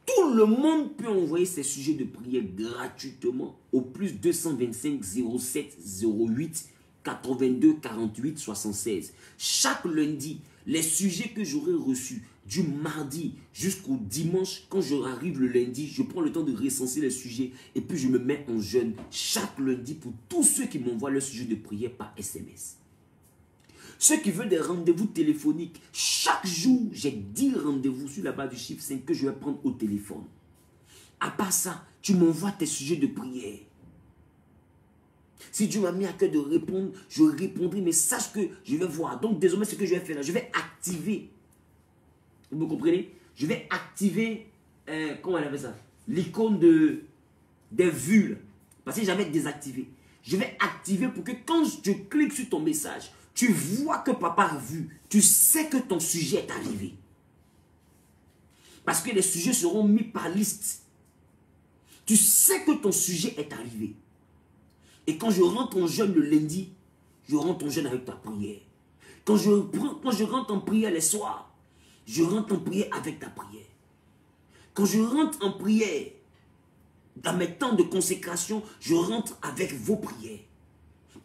tout le monde peut envoyer ses sujets de prière gratuitement au plus 225 07 08 82 48 76. Chaque lundi, les sujets que j'aurai reçus du mardi jusqu'au dimanche, quand j'arrive le lundi, je prends le temps de recenser les sujets et puis je me mets en jeûne chaque lundi pour tous ceux qui m'envoient leurs sujets de prière par SMS. Ceux qui veulent des rendez-vous téléphoniques, chaque jour, j'ai 10 rendez-vous sur la base du chiffre 5 que je vais prendre au téléphone. À part ça, tu m'envoies tes sujets de prière. Si Dieu m'a mis à cœur de répondre, je répondrai, mais sache que je vais voir. Donc désormais, ce que je vais faire là, je vais activer. Vous comprenez? Je vais activer, comment on appelle ça? L'icône des vues. Là. Parce que j'avais désactivé. Je vais activer pour que quand je clique sur ton message, tu vois que papa a vu. Tu sais que ton sujet est arrivé. Parce que les sujets seront mis par liste. Tu sais que ton sujet est arrivé. Et quand je rentre en jeûne le lundi, je rentre en jeûne avec ta prière. Quand je rentre en prière les soirs, je rentre en prière avec ta prière. Quand je rentre en prière, dans mes temps de consécration, je rentre avec vos prières.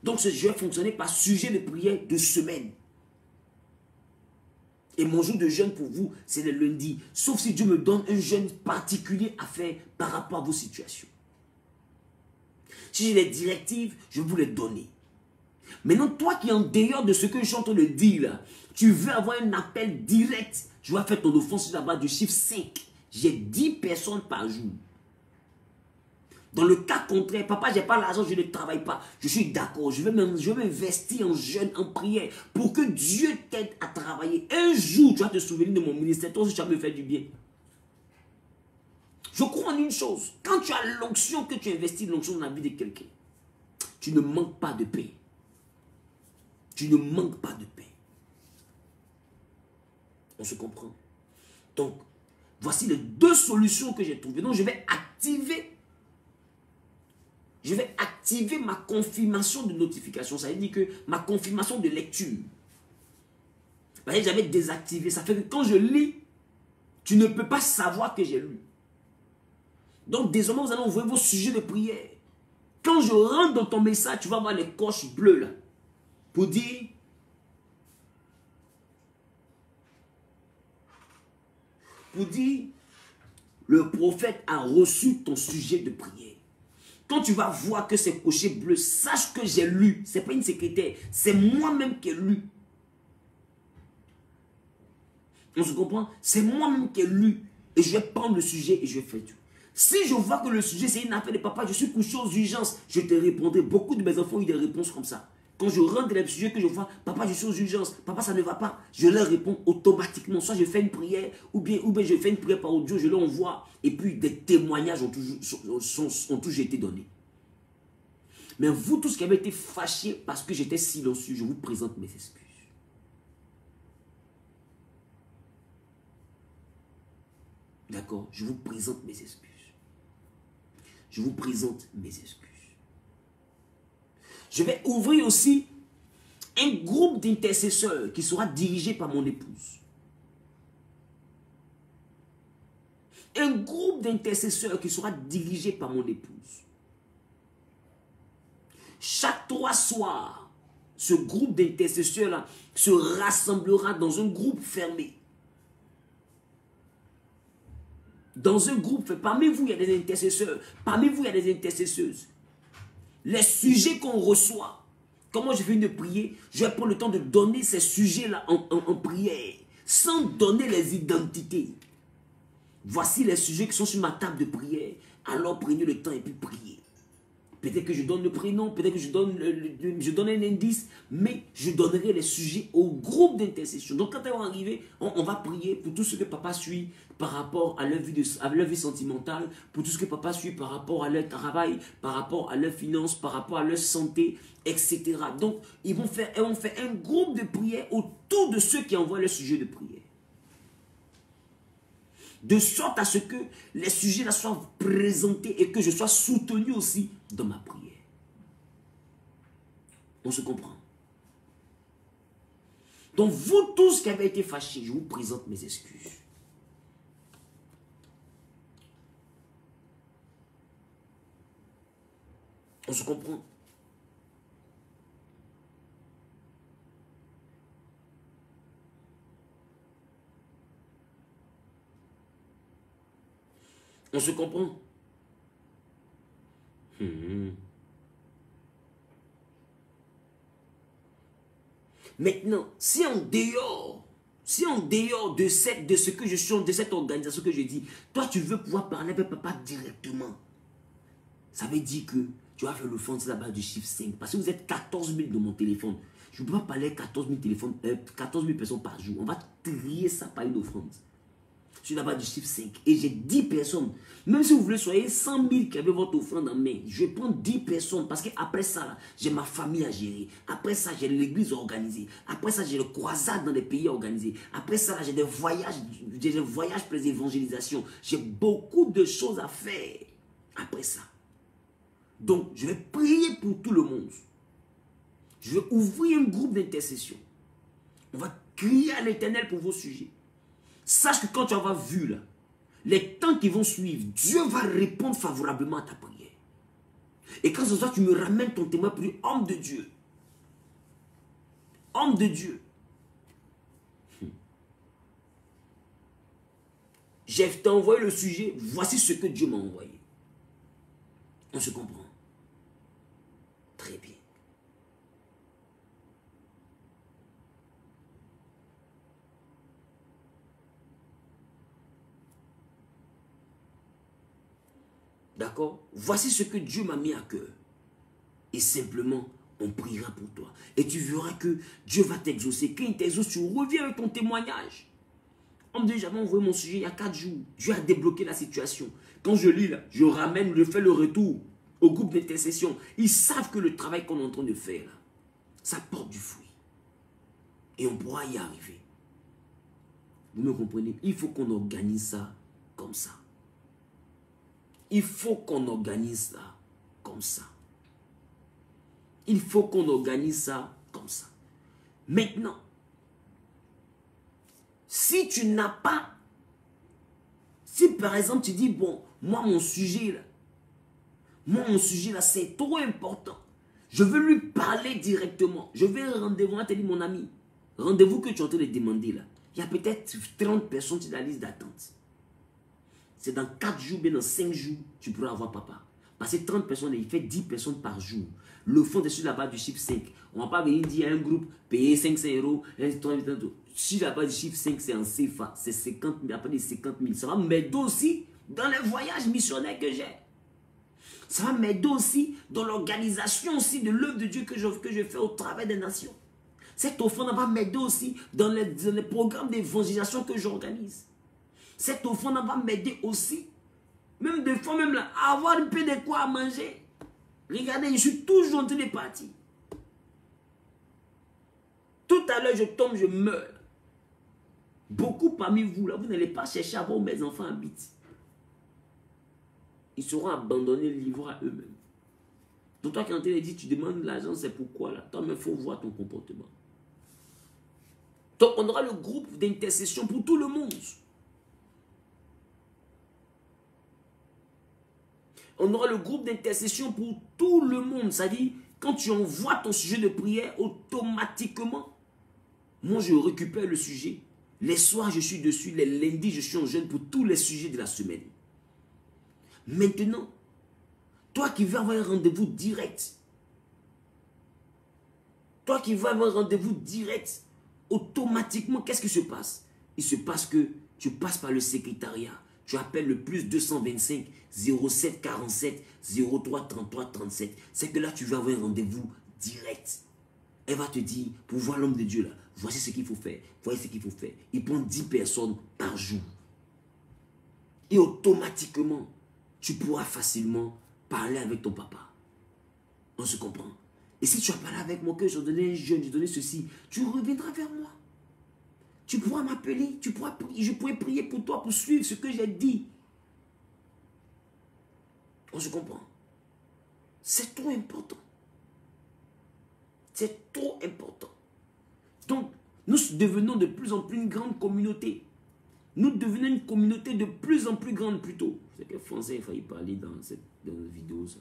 Donc, je vais fonctionner par sujet de prière de semaine. Et mon jour de jeûne pour vous, c'est le lundi. Sauf si Dieu me donne un jeûne particulier à faire par rapport à vos situations. Si j'ai des directives, je vais vous les donner. Maintenant, toi qui es en dehors de ce que je suis en train de dire là, tu veux avoir un appel direct. Tu vas faire ton offense sur la base du chiffre 5. J'ai 10 personnes par jour. Dans le cas contraire, papa, j'ai pas l'argent, je ne travaille pas. Je suis d'accord, je vais m'investir en jeûne, en prière, pour que Dieu t'aide à travailler. Un jour, tu vas te souvenir de mon ministère, toi aussi tu vas me faire du bien. Je crois en une chose, quand tu as l'onction, que tu investis l'onction dans la vie de quelqu'un, tu ne manques pas de paix. Tu ne manques pas de paix. On se comprend? Donc, voici les 2 solutions que j'ai trouvées. Donc, je vais activer ma confirmation de notification. Ça veut dire que ma confirmation de lecture. J'avais désactivé. Ça fait que quand je lis, tu ne peux pas savoir que j'ai lu. Donc désormais, vous allez envoyer vos sujets de prière. Quand je rentre dans ton message, tu vas voir les coches bleues là. Pour dire, le prophète a reçu ton sujet de prière. Quand tu vas voir que c'est coché bleu, sache que j'ai lu. Ce n'est pas une secrétaire, c'est moi-même qui ai lu. On se comprend? C'est moi-même qui ai lu. Et je vais prendre le sujet et je vais faire tout. Si je vois que le sujet c'est une affaire de papa, je suis couché aux urgences, je te répondrai. Beaucoup de mes enfants ont eu des réponses comme ça. Quand je rentre dans les sujets que je vois, papa je suis aux urgences, papa ça ne va pas, je leur réponds automatiquement. Soit je fais une prière, ou bien je fais une prière par audio, je l'envoie. Et puis des témoignages ont toujours été donnés. Mais vous tous qui avez été fâchés parce que j'étais silencieux, je vous présente mes excuses. D'accord? Je vous présente mes excuses. Je vous présente mes excuses. Je vais ouvrir aussi un groupe d'intercesseurs qui sera dirigé par mon épouse. Un groupe d'intercesseurs qui sera dirigé par mon épouse. Chaque 3 soirs, ce groupe d'intercesseurs-là se rassemblera dans un groupe fermé. Dans un groupe, parmi vous, il y a des intercesseurs. Parmi vous, il y a des intercesseuses. Les sujets qu'on reçoit, comment je viens de prier, je vais prendre le temps de donner ces sujets-là en prière, sans donner les identités. Voici les sujets qui sont sur ma table de prière. Alors prenez le temps et puis priez. Peut-être que je donne le prénom, peut-être que je donne un indice, mais je donnerai les sujets au groupe d'intercession. Donc quand elles vont arriver, on va prier pour tout ce que papa suit par rapport à leur vie sentimentale, pour tout ce que papa suit par rapport à leur travail, par rapport à leurs finances, par rapport à leur santé, etc. Donc elles vont faire un groupe de prière autour de ceux qui envoient le sujet de prière. De sorte à ce que les sujets-là soient présentés et que je sois soutenu aussi dans ma prière. On se comprend? Donc vous tous qui avez été fâchés, je vous présente mes excuses. On se comprend? On se comprend? Maintenant, si en dehors de ce que je suis, de cette organisation que je dis, toi tu veux pouvoir parler avec papa directement, ça veut dire que tu vas faire le fond de la base du chiffre 5. Parce que vous êtes 14 000 dans mon téléphone. Je ne peux pas parler à 14 000 personnes par jour. On va trier ça par une offrande. Sur la base du chiffre 5. Et j'ai 10 personnes. Même si vous voulez, soyez 100 000 qui avez votre offrande en main. Je vais prendre 10 personnes. Parce qu'après ça, j'ai ma famille à gérer. Après ça, j'ai l'église organisée. Après ça, j'ai le croisade dans les pays organisés. Après ça, j'ai des voyages pour les évangélisations. J'ai beaucoup de choses à faire. Après ça. Donc, je vais prier pour tout le monde. Je vais ouvrir un groupe d'intercession. On va crier à l'Éternel pour vos sujets. Sache que quand tu auras vu là, les temps qui vont suivre, Dieu va répondre favorablement à ta prière. Et quand ce soir, tu me ramènes ton témoin pour dire, homme de Dieu. Homme de Dieu. J'ai envoyé le sujet, voici ce que Dieu m'a envoyé. On se comprend. Très bien. D'accord? Voici ce que Dieu m'a mis à cœur. Et simplement, on priera pour toi. Et tu verras que Dieu va t'exaucer. Quand il t'exauce, tu reviens avec ton témoignage. On me dit, j'avais envoyé mon sujet il y a 4 jours. Dieu a débloqué la situation. Quand je lis là, je ramène, je fais le retour au groupe d'intercession. Ils savent que le travail qu'on est en train de faire là, ça porte du fruit. Et on pourra y arriver. Vous me comprenez? Il faut qu'on organise ça comme ça. Il faut qu'on organise ça comme ça. Il faut qu'on organise ça comme ça. Maintenant, si tu n'as pas, si par exemple tu dis, bon, moi mon sujet là, c'est trop important. Je veux lui parler directement. Je vais rendez-vous, on te dit mon ami, rendez-vous que tu es en train de demander là. Il y a peut-être 30 personnes sur la liste d'attente. C'est dans 4 jours, bien dans 5 jours, tu pourras avoir papa. Parce que 30 personnes, il fait 10 personnes par jour. Le fond est sur la base du chiffre 5. On ne va pas venir dire à un groupe, payer 500 €. Si la base du chiffre 5, c'est en CFA, c'est 50 000, après les 50 000. Ça va m'aider aussi dans les voyages missionnaires que j'ai. Ça va m'aider aussi dans l'organisation aussi de l'œuvre de Dieu que je fais au travers des nations. Cette offrande va m'aider aussi dans les programmes d'évangélisation que j'organise. Cette offrande va m'aider aussi, même des fois même là, à avoir un peu de quoi à manger. Regardez, je suis toujours en train de partir. Tout à l'heure, je tombe, je meurs. Beaucoup parmi vous, là, vous n'allez pas chercher à voir où mes enfants habitent. Ils seront abandonnés, livrés à eux-mêmes. Donc toi qui es en train de dire, tu demandes l'argent, c'est pourquoi là? Toi, mais il faut voir ton comportement. Donc on aura le groupe d'intercession pour tout le monde. On aura le groupe d'intercession pour tout le monde. C'est-à-dire, quand tu envoies ton sujet de prière, automatiquement, moi je récupère le sujet. Les soirs, je suis dessus. Les lundis, je suis en jeûne pour tous les sujets de la semaine. Maintenant, toi qui veux avoir un rendez-vous direct, automatiquement, qu'est-ce qui se passe? Il se passe que tu passes par le secrétariat. Tu appelles le plus 225 07 47 03 33 37. C'est que là, tu vas avoir un rendez-vous direct. Elle va te dire, pour voir l'homme de Dieu là, voici ce qu'il faut faire, voici ce qu'il faut faire. Il prend 10 personnes par jour. Et automatiquement, tu pourras facilement parler avec ton papa. On se comprend. Et si tu as parlé avec moi, que je donnais un jeûne, je donnais ceci, tu reviendras vers moi. Tu pourras m'appeler, je pourrai prier pour toi, pour suivre ce que j'ai dit. On se comprend. C'est trop important. C'est trop important. Donc, nous devenons de plus en plus une grande communauté. Nous devenons une communauté de plus en plus grande plutôt. C'est que Français a failli parler dans cette vidéo. Ça.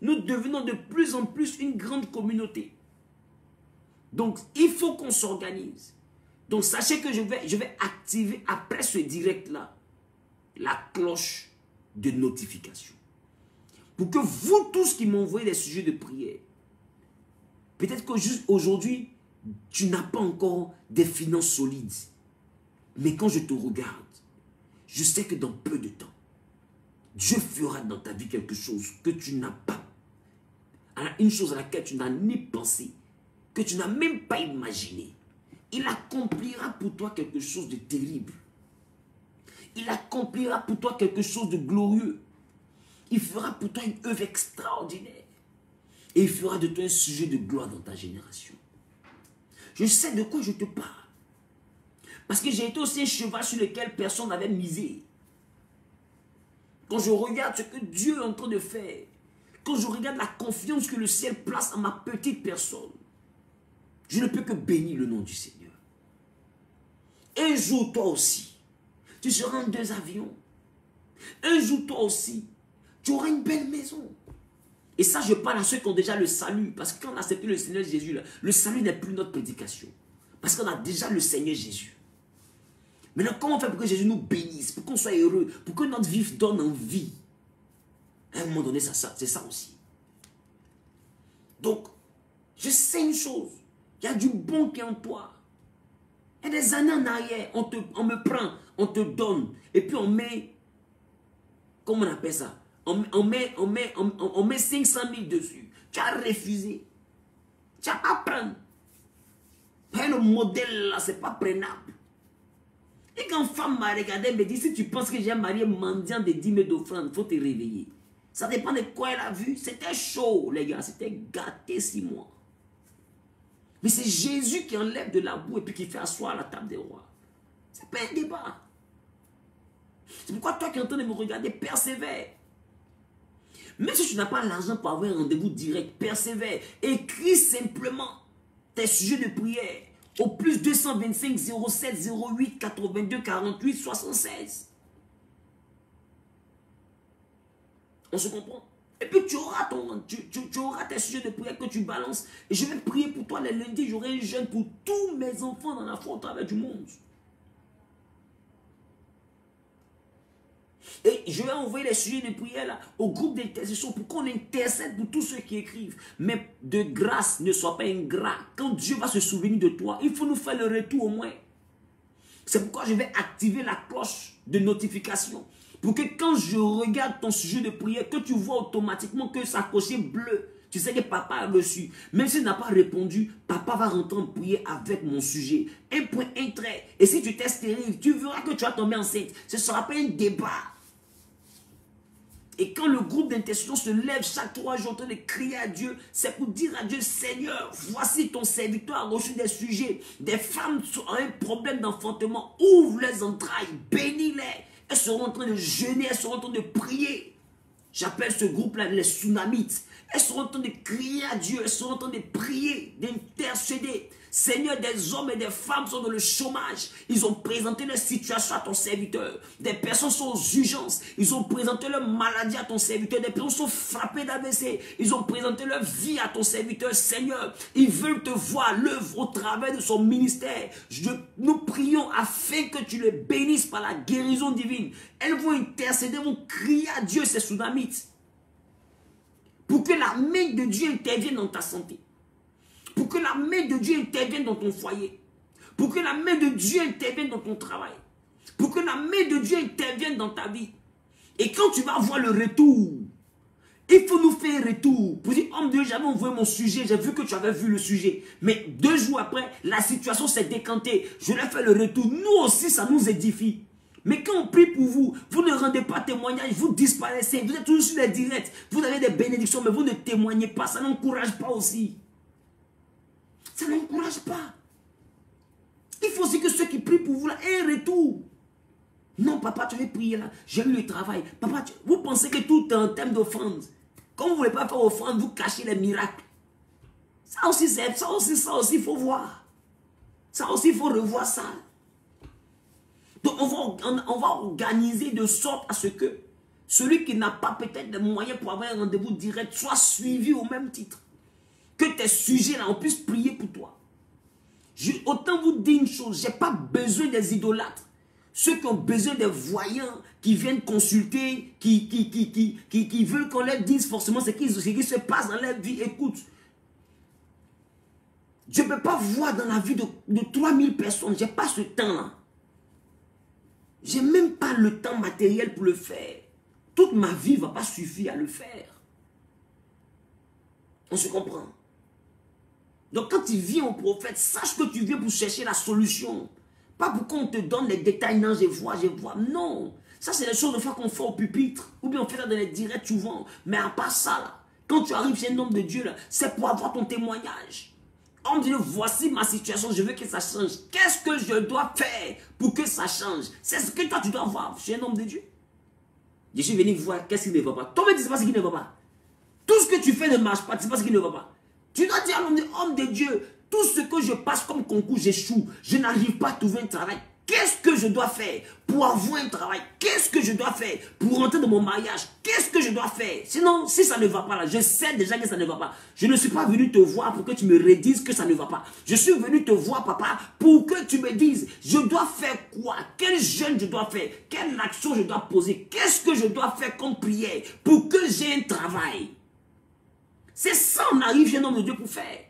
Nous devenons de plus en plus une grande communauté. Donc, il faut qu'on s'organise. Donc, sachez que je vais activer après ce direct-là la cloche de notification. Pour que vous tous qui m'envoyez des sujets de prière, peut-être que juste aujourd'hui, tu n'as pas encore des finances solides. Mais quand je te regarde, je sais que dans peu de temps, Dieu fera dans ta vie quelque chose que tu n'as pas. Une chose à laquelle tu n'as ni pensé, que tu n'as même pas imaginé. Il accomplira pour toi quelque chose de terrible. Il accomplira pour toi quelque chose de glorieux. Il fera pour toi une œuvre extraordinaire. Et il fera de toi un sujet de gloire dans ta génération. Je sais de quoi je te parle. Parce que j'ai été aussi un cheval sur lequel personne n'avait misé. Quand je regarde ce que Dieu est en train de faire, quand je regarde la confiance que le ciel place en ma petite personne, je ne peux que bénir le nom du Seigneur. Un jour, toi aussi, tu seras en 2 avions. Un jour, toi aussi, tu auras une belle maison. Et ça, je parle à ceux qui ont déjà le salut. Parce que quand on a accepté le Seigneur Jésus, là, le salut n'est plus notre prédication. Parce qu'on a déjà le Seigneur Jésus. Maintenant, comment on fait pour que Jésus nous bénisse, pour qu'on soit heureux, pour que notre vie donne envie? À un moment donné, c'est ça aussi. Donc, je sais une chose. Il y a du bon qui est en toi. Il y a des années en arrière, on me prend, on te donne. Et puis on met, comment on appelle ça? on met 500 000 dessus. Tu as refusé. Tu n'as pas prendre. Le modèle là, c'est pas prenable. Et quand femme m'a regardé, elle me dit, si tu penses que j'ai marié mendiant de 10 000 d'offrandes, il faut te réveiller. Ça dépend de quoi elle a vu. C'était chaud, les gars. C'était gâté 6 mois. Mais c'est Jésus qui enlève de la boue et puis qui fait asseoir à la table des rois. C'est pas un débat. C'est pourquoi toi qui es en train de me regarder, persévère. Même si tu n'as pas l'argent pour avoir un rendez-vous direct, persévère. Écris simplement tes sujets de prière au plus 225 07 08 82 48 76. On se comprend? Et puis tu auras, tu auras tes sujets de prière que tu balances. Et je vais prier pour toi les lundis. J'aurai un jeûne pour tous mes enfants dans la foi au travers du monde. Et je vais envoyer les sujets de prière là, au groupe d'intercession pour qu'on intercède pour tous ceux qui écrivent. Mais de grâce, ne sois pas ingrat. Quand Dieu va se souvenir de toi, il faut nous faire le retour au moins. C'est pourquoi je vais activer la cloche de notification. Pour que quand je regarde ton sujet de prière, que tu vois automatiquement que ça coché bleu. Tu sais que papa a reçu. Même s'il n'a pas répondu, papa va rentrer en prière avec mon sujet. Un point, un trait. Et si tu t'es stérile, tu verras que tu vas tomber enceinte. Ce ne sera pas un débat. Et quand le groupe d'intercession se lève chaque 3 jours en train de crier à Dieu, c'est pour dire à Dieu, Seigneur, voici ton serviteur a reçu des sujets. Des femmes ont un problème d'enfantement. Ouvre les entrailles, bénis-les. Elles seront en train de jeûner, elles seront en train de prier. J'appelle ce groupe-là les tsunamites. Elles seront en train de crier à Dieu, elles seront en train de prier, d'intercéder. Seigneur, des hommes et des femmes sont dans le chômage. Ils ont présenté leur situation à ton serviteur. Des personnes sont aux urgences. Ils ont présenté leur maladie à ton serviteur. Des personnes sont frappées d'AVC. Ils ont présenté leur vie à ton serviteur. Seigneur, ils veulent te voir l'œuvre au travers de son ministère. Nous prions afin que tu les bénisses par la guérison divine. Elles vont intercéder, vont crier à Dieu, ces tsunamites. Pour que la main de Dieu intervienne dans ta santé. Pour que la main de Dieu intervienne dans ton foyer. Pour que la main de Dieu intervienne dans ton travail. Pour que la main de Dieu intervienne dans ta vie. Et quand tu vas voir le retour, il faut nous faire un retour. Pour dire, homme de Dieu, j'avais envoyé mon sujet, j'ai vu que tu avais vu le sujet. Mais 2 jours après, la situation s'est décantée. Je l'ai fait le retour. Nous aussi, ça nous édifie. Mais quand on prie pour vous, vous ne rendez pas témoignage, vous disparaissez. Vous êtes toujours sur les directs. Vous avez des bénédictions, mais vous ne témoignez pas. Ça n'encourage pas aussi. Ça n'encourage pas. Il faut aussi que ceux qui prient pour vous là aient un retour. Non, papa, tu veux prier là. J'ai eu le travail. Papa, vous pensez que tout est en termes d'offrande. Quand vous ne voulez pas faire offrande, vous cachez les miracles. Ça aussi, il faut voir. Ça aussi, il faut revoir ça. Donc, on va organiser de sorte à ce que celui qui n'a pas peut-être de moyens pour avoir un rendez-vous direct soit suivi au même titre. Que tes sujets là, on puisse prier pour toi. Autant vous dire une chose, je n'ai pas besoin des idolâtres. Ceux qui ont besoin des voyants, qui viennent consulter, qui veulent qu'on leur dise forcément ce qui se passe dans leur vie. Écoute, je ne peux pas voir dans la vie de 3000 personnes. Je n'ai pas ce temps-là. Je n'ai même pas le temps matériel pour le faire. Toute ma vie ne va pas suffire à le faire. On se comprend. Donc quand tu viens au prophète, sache que tu viens pour chercher la solution. Pas pour qu'on te donne les détails. Non, je vois. Non. Ça, c'est les choses de fois qu'on fait au pupitre. Ou bien on fait ça dans les directs souvent. Mais à part ça, là, quand tu arrives chez un homme de Dieu, c'est pour avoir ton témoignage. Homme de Dieu, voici ma situation, je veux que ça change. Qu'est-ce que je dois faire pour que ça change? C'est ce que toi, tu dois voir chez un homme de Dieu. Je suis venu voir qu'est-ce qui ne va pas. Toi-même, tu ne sais pas ce qui ne va pas. Tout ce que tu fais ne marche pas, tu ne sais pas ce qui ne va pas. Tu dois dire à l'homme de Dieu, tout ce que je passe comme concours, j'échoue. Je n'arrive pas à trouver un travail. Qu'est-ce que je dois faire pour avoir un travail? Qu'est-ce que je dois faire pour rentrer dans mon mariage? Qu'est-ce que je dois faire? Sinon, si ça ne va pas là, je sais déjà que ça ne va pas. Je ne suis pas venu te voir pour que tu me redises que ça ne va pas. Je suis venu te voir, papa, pour que tu me dises, je dois faire quoi? Quel jeûne je dois faire? Quelle action je dois poser? Qu'est-ce que je dois faire comme prière pour que j'ai un travail? C'est ça qu'on arrive chez un homme de Dieu pour faire.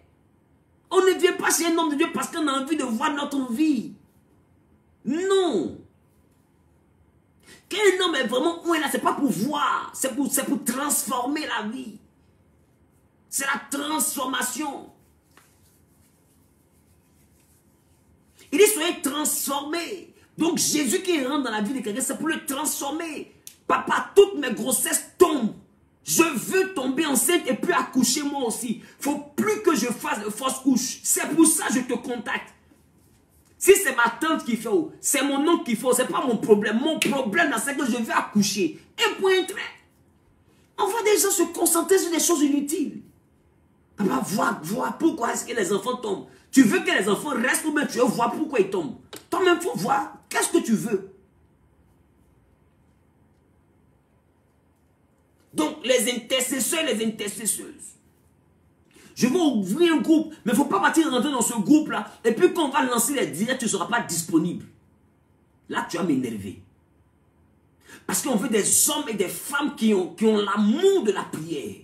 On ne vient pas chez un homme de Dieu parce qu'on a envie de voir notre vie. Non. Qu'un homme est vraiment où est là, c'est pas pour voir, c'est pour transformer la vie. C'est la transformation. Il dit soyez transformés. Donc Jésus qui rentre dans la vie de quelqu'un, c'est pour le transformer. Papa, toutes mes grossesses tombent. Je veux tomber enceinte et puis accoucher moi aussi. Il ne faut plus que je fasse de fausses couches. C'est pour ça que je te contacte. Si c'est ma tante qui fait, c'est mon oncle qui fait, ce n'est pas mon problème. Mon problème, c'est que je vais accoucher. Et point trait. On voit des gens se concentrer sur des choses inutiles. Papa, vois pourquoi est-ce que les enfants tombent. Tu veux que les enfants restent ou bien tu veux voir pourquoi ils tombent. Toi-même, il faut voir. Qu'est-ce que tu veux? Donc, les intercesseurs, les intercesseuses. Je vais ouvrir un groupe, mais il ne faut pas partir rentrer dans ce groupe-là. Et puis, quand on va lancer les directs, tu ne seras pas disponible. Là, tu vas m'énerver. Parce qu'on veut des hommes et des femmes qui ont l'amour de la prière.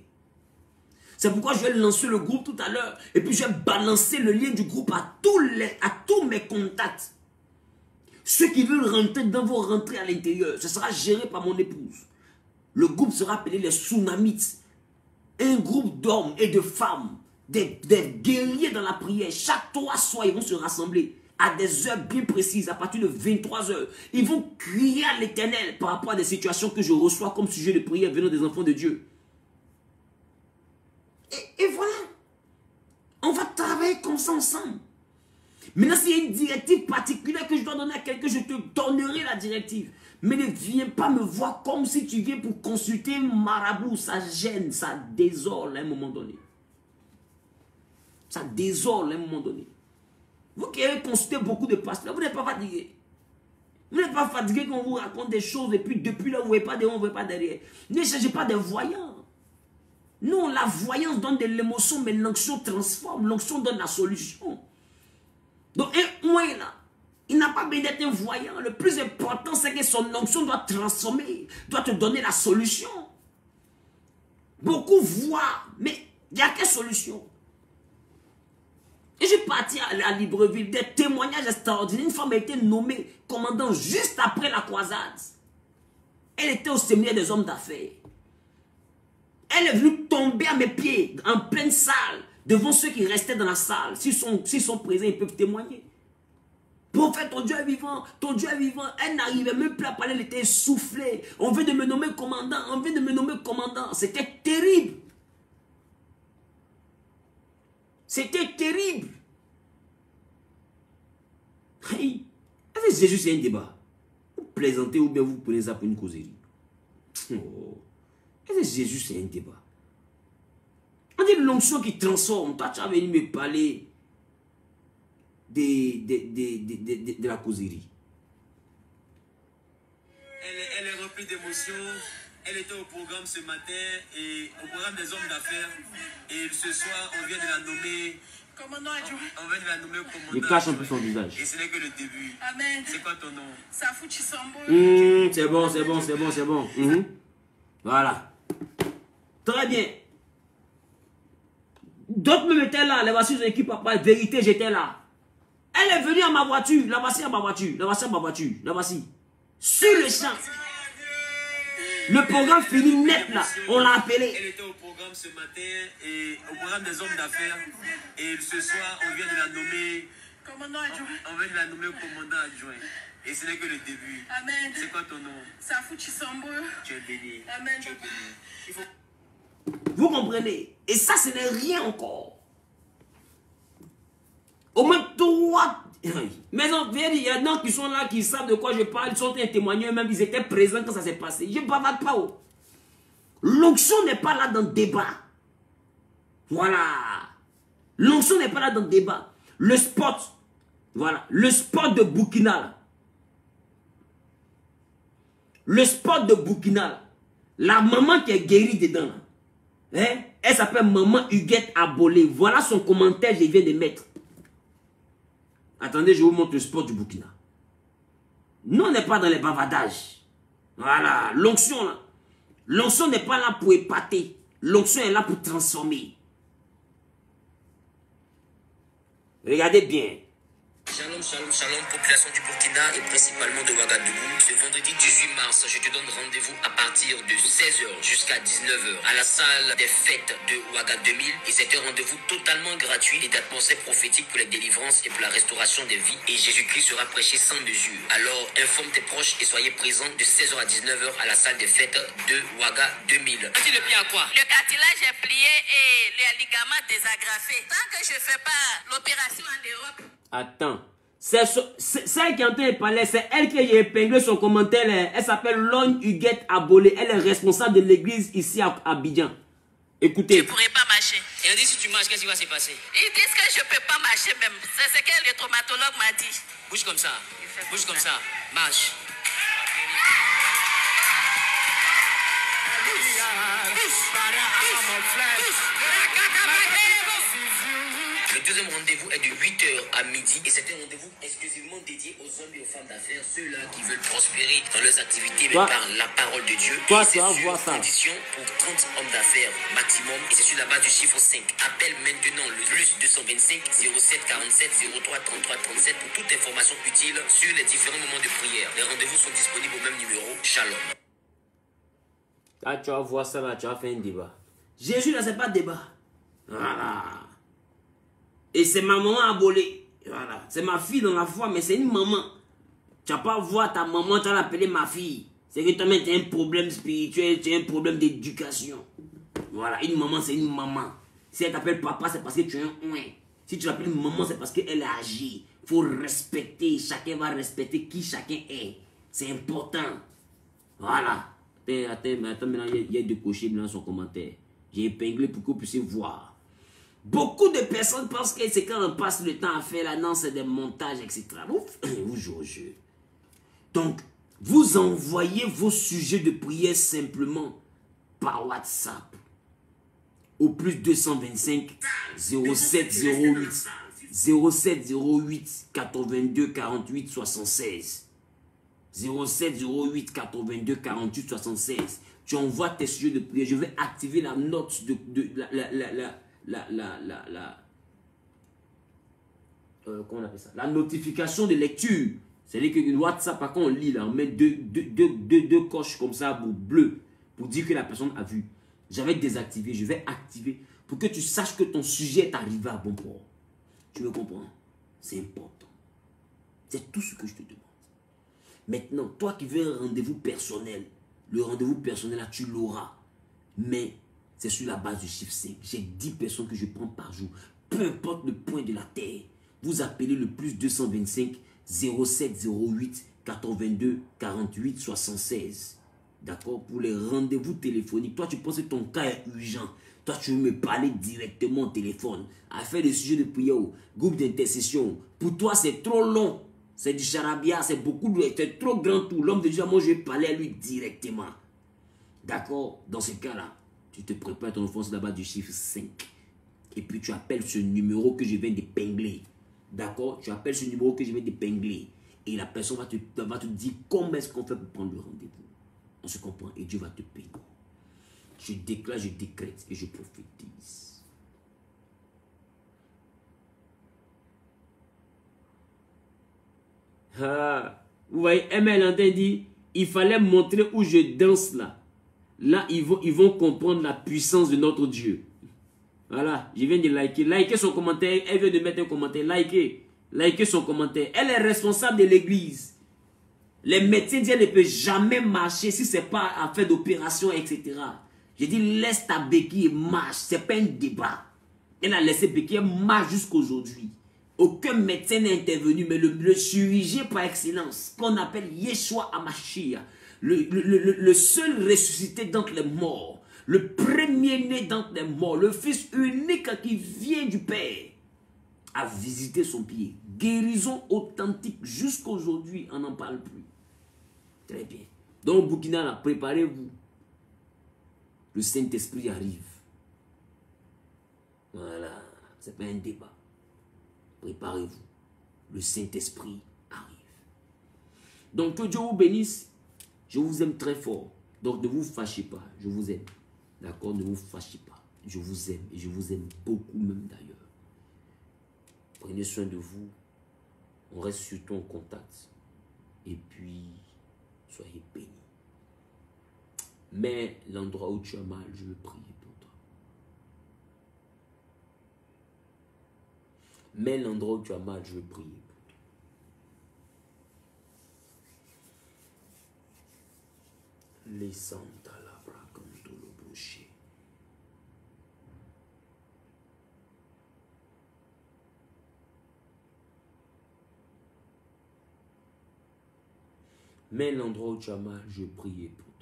C'est pourquoi je vais lancer le groupe tout à l'heure. Et puis, je vais balancer le lien du groupe à tous mes contacts. Ceux qui veulent rentrer dedans vont rentrer à l'intérieur. Ce sera géré par mon épouse. Le groupe sera appelé les Tsunamites. Un groupe d'hommes et de femmes, des guerriers dans la prière. Chaque 3 soirs, ils vont se rassembler à des heures bien précises, à partir de 23 heures. Ils vont crier à l'Éternel par rapport à des situations que je reçois comme sujet de prière venant des enfants de Dieu. Et voilà. On va travailler comme ça ensemble. Maintenant, s'il y a une directive particulière que je dois donner à quelqu'un, je te donnerai la directive. Mais ne viens pas me voir comme si tu viens pour consulter un marabout. Ça gêne, ça désole à un moment donné. Ça désole à un moment donné. Vous qui avez consulté beaucoup de pasteurs, vous n'êtes pas fatigué. Vous n'êtes pas fatigué quand on vous raconte des choses et puis depuis là, vous ne voyez pas devant, vous ne voyez pas derrière. Ne cherchez pas des voyants. Non, la voyance donne de l'émotion, mais l'onction transforme. L'onction donne la solution. Donc, un moyen là, il n'a pas besoin d'être un voyant. Le plus important, c'est que son onction doit transformer, doit te donner la solution. Beaucoup voient, mais il n'y a quelle solution? Et je suis parti à Libreville, des témoignages extraordinaires. Une femme a été nommée commandant juste après la croisade. Elle était au séminaire des hommes d'affaires. Elle est venue tomber à mes pieds, en pleine salle, devant ceux qui restaient dans la salle. S'ils sont présents, ils peuvent témoigner. Prophète, ton Dieu est vivant, ton Dieu est vivant. Elle n'arrivait même plus à parler, elle était essoufflée. On veut de me nommer commandant, on veut de me nommer commandant. C'était terrible. C'était terrible. Hey, est-ce que Jésus c'est un débat? Vous plaisantez ou bien vous prenez ça pour une causerie? Oh. Est-ce que Jésus c'est un débat? On dit l'onction qui transforme. Toi, tu as venu me parler de la causerie. Elle est remplie d'émotions. Elle était au programme ce matin et au programme des hommes d'affaires. Et ce soir, on vient de la nommer commandant adjoint. On vient de la nommer commandant. Il cache un peu son visage. Et ce n'est que le début. Amen. C'est quoi ton nom? Safou Chissambo. C'est bon, c'est bon, c'est bon, c'est bon. Voilà. Très bien. D'autres me mettaient là. Les voici une équipe papa. Vérité, j'étais là. Elle est venue à ma voiture. La voici à ma voiture. La voici à ma voiture. La voici. Sur le champ. Le programme finit net là. On l'a appelé. Elle était au programme ce matin et au programme des hommes d'affaires. Et ce soir, on vient de la nommer commandant adjoint. On vient de la nommer commandant adjoint. Et ce n'est que le début. Amen. C'est quoi ton nom? Safou Chissambo. Tu es béni. Amen. Tu es béni. Il faut... Vous comprenez? Et ça, ce n'est rien encore. Au moins 3. Mais non, il y a des gens qui sont là, qui savent de quoi je parle. Ils sont témoignés eux-mêmes, ils étaient présents quand ça s'est passé. Je ne bavarde pas. L'onction n'est pas là dans le débat. Voilà. L'onction n'est pas là dans le débat. Le spot. Voilà. Le spot de Burkina. Là. Le spot de Burkina. Là. La maman qui est guérie dedans. Là. Hein? Elle s'appelle Maman Huguette Abolé. Voilà son commentaire que je viens de mettre. Attendez, je vous montre le sport du Burkina. Nous, on n'est pas dans les bavardages. Voilà, l'onction là. L'onction n'est pas là pour épater. L'onction est là pour transformer. Regardez bien. Shalom, shalom, shalom, population du Burkina et principalement de Ouagadougou. Ce vendredi 18 mars, je te donne rendez-vous à partir de 16h jusqu'à 19h à la salle des fêtes de Ouaga 2000. Et c'est un rendez-vous totalement gratuit et d'atmosphère prophétique pour les délivrances et pour la restauration des vies. Et Jésus-Christ sera prêché sans mesure. Alors, informe tes proches et soyez présents de 16h à 19h à la salle des fêtes de Ouaga 2000. On dit le pied à quoi? Le cartilage est plié et les ligaments désagrafés. Tant que je ne fais pas l'opération en Europe. Attends. C'est celle qui est en train de parler, c'est elle qui a épinglé son commentaire. Elle s'appelle Lone Huguette Abolé. Elle est responsable de l'église ici à Abidjan. Écoutez. Je ne pourrai pas marcher. Et on dit si tu marches, qu'est-ce qui va se passer? Ils disent que je ne peux pas marcher même. C'est ce que le traumatologue m'a dit. Bouge comme ça. Bouge comme ça. Marche. Le deuxième rendez-vous est de 8h à midi et c'est un rendez-vous exclusivement dédié aux hommes et aux femmes d'affaires, ceux-là qui veulent prospérer dans leurs activités mais par la parole de Dieu. Toi, et tu vas c'est voir sur ça. condition pour 30 hommes d'affaires maximum et c'est sur la base du chiffre 5. Appelle maintenant le plus 225 07 47 03 33 37 pour toute information utile sur les différents moments de prière. Les rendez-vous sont disponibles au même numéro. Shalom. Là, tu vas voir ça, là, tu vas faire un débat. Jésus, là, c'est pas débat. Voilà. Et c'est ma maman abolée. Voilà. C'est ma fille dans la foi, mais c'est une maman. Tu vas pas voir ta maman, tu vas l'appeler ma fille. C'est que toi-même, tu as un problème spirituel, tu as un problème d'éducation. Voilà. Une maman, c'est une maman. Si elle t'appelle papa, c'est parce que tu es un ouin. Si tu l'appelles maman, c'est parce qu'elle a agi. Il faut respecter. Chacun va respecter qui chacun est. C'est important. Voilà. Attends, maintenant, il y a deux cochers dans son commentaire. J'ai épinglé pour que vous puissiez voir. Beaucoup de personnes pensent que c'est quand on passe le temps à faire l'annonce, c'est des montages, etc. Vous jouez au jeu. Donc, vous envoyez vos sujets de prière simplement par WhatsApp au plus 225 0708 0708 82 48 76 0708 82 48 76. Tu envoies tes sujets de prière. Je vais activer la note de comment on appelle ça? La notification de lecture. C'est-à-dire que le WhatsApp, quand on lit, là, on met deux coches comme ça, bleu, pour dire que la personne a vu. J'avais désactivé, je vais activer pour que tu saches que ton sujet est arrivé à bon port. Tu me comprends? C'est important. C'est tout ce que je te demande. Maintenant, toi qui veux un rendez-vous personnel, le rendez-vous personnel, là, tu l'auras. Mais c'est sur la base du chiffre 5. J'ai 10 personnes que je prends par jour. Peu importe le point de la terre. Vous appelez le plus 225 0708 82 48 76. D'accord? Pour les rendez-vous téléphoniques. Toi, tu penses que ton cas est urgent. Toi, tu veux me parler directement au téléphone. À faire des sujets de prière, groupe d'intercession. Pour toi, c'est trop long. C'est du charabia. C'est beaucoup. C'est trop grand tout. L'homme de Dieu, moi, je vais parler à lui directement. D'accord? Dans ce cas-là, tu te prépares ton enfance là-bas du chiffre 5. Et puis tu appelles ce numéro que je viens d'épingler. D'accord? Tu appelles ce numéro que je viens d'épingler. Et la personne va te dire comment est-ce qu'on fait pour prendre le rendez-vous. On se comprend. Et Dieu va te payer. Je déclare, je décrète et je prophétise. Ah, vous voyez, ML dit, il fallait montrer où je danse là. Là, ils vont comprendre la puissance de notre Dieu. Voilà, je viens de liker. Likez son commentaire. Elle vient de mettre un commentaire. Likez son commentaire. Elle est responsable de l'église. Les médecins disent qu'elle ne peut jamais marcher si ce n'est pas à faire d'opération, etc. J'ai dit, laisse ta béquille et marche. Ce n'est pas un débat. Elle a laissé béquille et marche jusqu'aujourd'hui. Aucun médecin n'est intervenu, mais le chirurgien par excellence, qu'on appelle Yeshua Hamashiach, le seul ressuscité d'entre les morts, le premier-né d'entre les morts, le fils unique qui vient du Père, a visité son pied. Guérison authentique jusqu'aujourd'hui, on n'en parle plus. Très bien. Donc, Burkina, là, préparez-vous. Le Saint-Esprit arrive. Voilà. Ce n'est pas un débat. Préparez-vous. Le Saint-Esprit arrive. Donc, que Dieu vous bénisse. Je vous aime très fort. Donc, ne vous fâchez pas. Je vous aime. D'accord? Ne vous fâchez pas. Je vous aime. Et je vous aime beaucoup même d'ailleurs. Prenez soin de vous. On reste surtout en contact. Et puis, soyez bénis. Mais l'endroit où tu as mal, je veux prier pour toi. Mais l'endroit où tu as mal, je veux prier pour toi. Les Santa Labra comme tout le boucher. Mais l'endroit où tu as mal, je veux prier pour toi.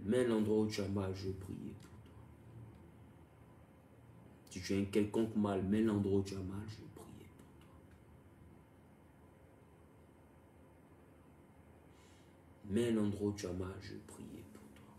Mais l'endroit où tu as mal, je veux prier pour toi. Si tu as un quelconque mal, mais l'endroit où tu as mal, je veux prier pour toi. Mais l'endroit où tu as mal, je veux prier pour toi.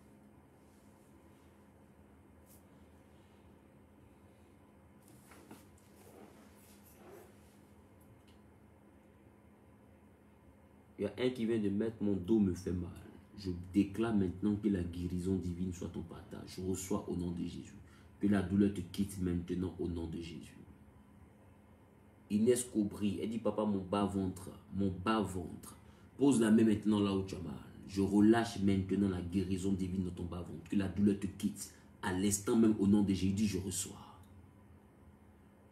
Il y a un qui vient de mettre mon dos me fait mal. Je déclare maintenant que la guérison divine soit ton partage. Je reçois au nom de Jésus. Que la douleur te quitte maintenant au nom de Jésus. Inès Cobry, elle dit papa mon bas-ventre, pose la main maintenant là où tu as mal. Je relâche maintenant la guérison divine dans ton bas-ventre. Que la douleur te quitte à l'instant même au nom de Jésus, je reçois.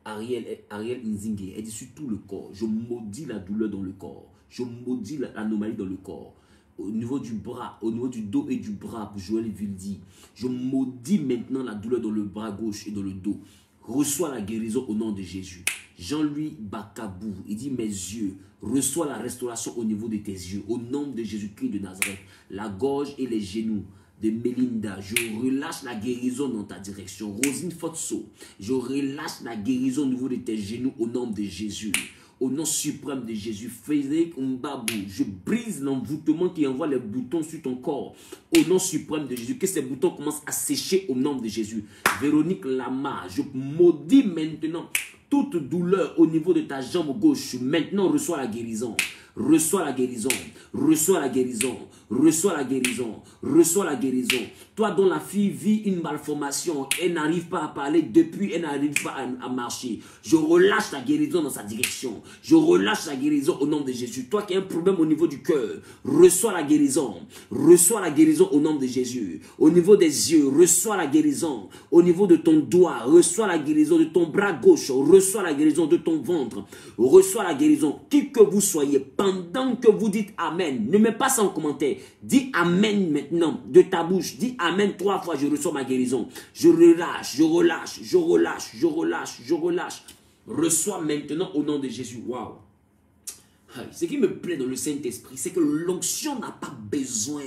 Ariel Nzingue, elle dit sur tout le corps, je maudis la douleur dans le corps. Je maudis l'anomalie dans le corps. Au niveau du bras, au niveau du dos et du bras, pour Joël Vildi, je maudis maintenant la douleur dans le bras gauche et dans le dos. Reçois la guérison au nom de Jésus. Jean-Louis Bakabou, il dit mes yeux, reçois la restauration au niveau de tes yeux, au nom de Jésus-Christ de Nazareth. La gorge et les genoux de Melinda, je relâche la guérison dans ta direction. Rosine Fotso, je relâche la guérison au niveau de tes genoux au nom de Jésus. Au nom suprême de Jésus, Frédéric Mbabou, je brise l'envoûtement qui envoie les boutons sur ton corps. Au nom suprême de Jésus, que ces boutons commencent à sécher au nom de Jésus. Véronique Lama, je maudis maintenant toute douleur au niveau de ta jambe gauche. Maintenant, reçois la guérison. Reçois la guérison, reçois la guérison, reçois la guérison, reçois la guérison. Toi dont la fille vit une malformation, elle n'arrive pas à parler depuis, elle n'arrive pas à marcher. Je relâche la guérison dans sa direction. Je relâche la guérison au nom de Jésus. Toi qui as un problème au niveau du cœur, reçois la guérison. Reçois la guérison au nom de Jésus. Au niveau des yeux, reçois la guérison. Au niveau de ton doigt, reçois la guérison de ton bras gauche. Reçois la guérison de ton ventre. Reçois la guérison. Qui que vous soyez, pendant que vous dites Amen, ne mets pas ça en commentaire. Dis Amen maintenant de ta bouche. Dis Amen 3 fois, je reçois ma guérison. Je relâche, je relâche, je relâche, je relâche, je relâche. Reçois maintenant au nom de Jésus. Waouh. Ce qui me plaît dans le Saint-Esprit, c'est que l'onction n'a pas besoin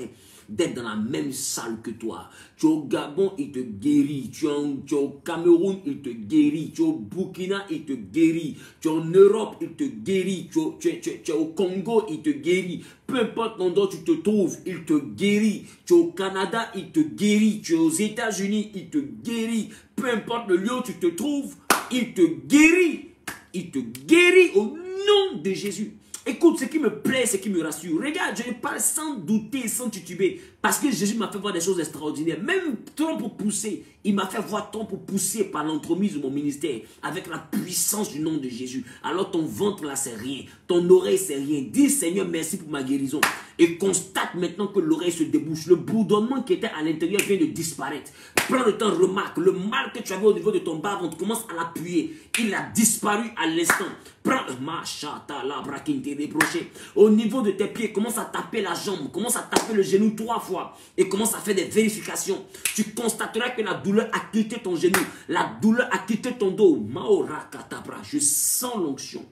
d'être dans la même salle que toi. Tu es au Gabon, il te guérit. Tu es au Cameroun, il te guérit. Tu es au Burkina, il te guérit. Tu es en Europe, il te guérit. Tu es au Congo, il te guérit. Peu importe l'endroit où tu te trouves, il te guérit. Tu es au Canada, il te guérit. Tu es aux États-Unis, il te guérit. Peu importe le lieu où tu te trouves, il te guérit. Il te guérit au nom de Jésus. Écoute, ce qui me plaît, ce qui me rassure. Regarde, je parle sans douter, sans tituber. Parce que Jésus m'a fait voir des choses extraordinaires. Même tant pour pousser. Il m'a fait voir tant pour pousser par l'entremise de mon ministère. Avec la puissance du nom de Jésus. Alors ton ventre là, c'est rien. Ton oreille, c'est rien. Dis Seigneur, merci pour ma guérison. Et constate maintenant que l'oreille se débouche. Le bourdonnement qui était à l'intérieur vient de disparaître. Prends le temps, remarque. Le mal que tu avais au niveau de ton bas-ventre, commence à l'appuyer. Il a disparu à l'instant. Prends ma chata, la braquine t'est reproché. Au niveau de tes pieds, commence à taper la jambe. Commence à taper le genou 3 fois. Et commence à faire des vérifications. Tu constateras que la douleur a quitté ton genou. La douleur a quitté ton dos. Maora katabra. Je sens l'onction.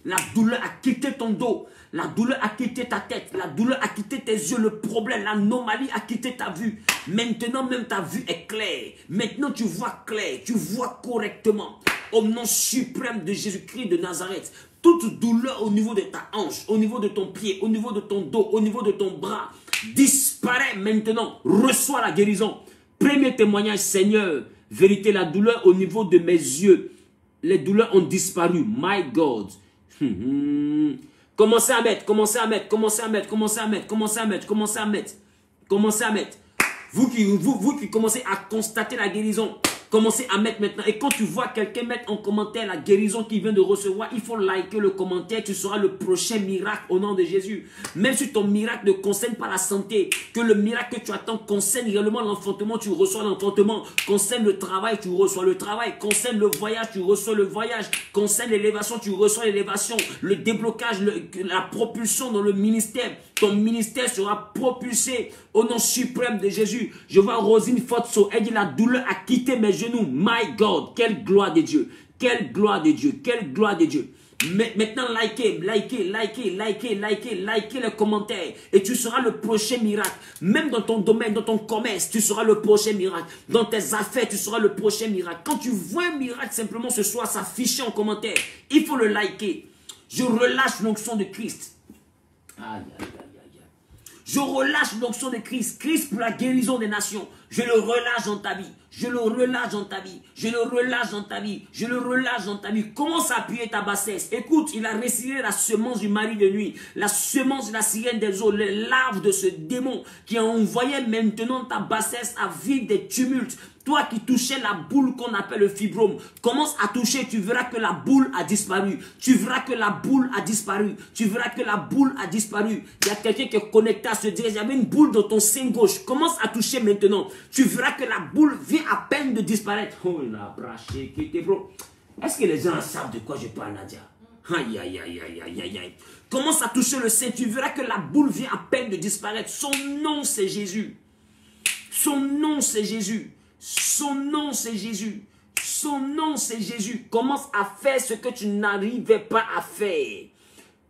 La douleur a quitté ton dos. La douleur a quitté ta tête. La douleur a quitté tes yeux. Le problème, l'anomalie a quitté ta vue. Maintenant, même ta vue est claire. Maintenant, tu vois clair. Tu vois correctement. Au nom suprême de Jésus-Christ de Nazareth. Toute douleur au niveau de ta hanche, au niveau de ton pied, au niveau de ton dos, au niveau de ton bras, disparaît maintenant. Reçois la guérison. Premier témoignage, Seigneur. Vérité, la douleur au niveau de mes yeux. Les douleurs ont disparu. My God. Commencez à mettre, commencez à mettre, commencez à mettre, commencez à mettre, commencez à mettre, commencez à mettre, commencez à mettre. Vous qui commencez à constater la guérison, Commencez à mettre maintenant. Et quand tu vois quelqu'un mettre en commentaire la guérison qu'il vient de recevoir, il faut liker le commentaire. Tu seras le prochain miracle au nom de Jésus. Même si ton miracle ne concerne pas la santé, que le miracle que tu attends concerne réellement l'enfantement, tu reçois l'enfantement. Concerne le travail, tu reçois le travail. Concerne le voyage, tu reçois le voyage. Concerne l'élévation, tu reçois l'élévation. Le déblocage, la propulsion dans le ministère. Ton ministère sera propulsé au nom suprême de Jésus. Je vois Rosine Fotso, elle dit la douleur a quitté mes genoux. My God, quelle gloire de Dieu. Quelle gloire de Dieu. Quelle gloire de Dieu. Mais maintenant, likez les commentaires. Et tu seras le prochain miracle. Même dans ton domaine, dans ton commerce, tu seras le prochain miracle. Dans tes affaires, tu seras le prochain miracle. Quand tu vois un miracle simplement ce soir s'afficher en commentaire, il faut le liker. Je relâche l'onction de Christ. Aïe, aïe, aïe. Je relâche l'onction de Christ. Christ pour la guérison des nations. Je le relâche dans ta vie. Je le relâche dans ta vie. Je le relâche dans ta vie. Je le relâche dans ta vie. Commence à appuyer ta bassesse. Écoute, il a retiré la semence du mari de nuit. La semence de la sirène des eaux. Les larves de ce démon qui a envoyé maintenant ta bassesse à vivre des tumultes. Toi qui touchais la boule qu'on appelle le fibrome, commence à toucher, tu verras que la boule a disparu. Tu verras que la boule a disparu. Tu verras que la boule a disparu. Il y a quelqu'un qui est connecté à ce direct. Il y avait une boule dans ton sein gauche. Commence à toucher maintenant. Tu verras que la boule vient à peine de disparaître. Oh la braché qui était bro. Est-ce que les gens savent de quoi je parle, Nadia? Aïe, aïe, aïe, aïe, aïe, aïe, aïe. Commence à toucher le sein. Tu verras que la boule vient à peine de disparaître. Son nom, c'est Jésus. Son nom, c'est Jésus. Son nom, c'est Jésus. Son nom, c'est Jésus. Commence à faire ce que tu n'arrivais pas à faire.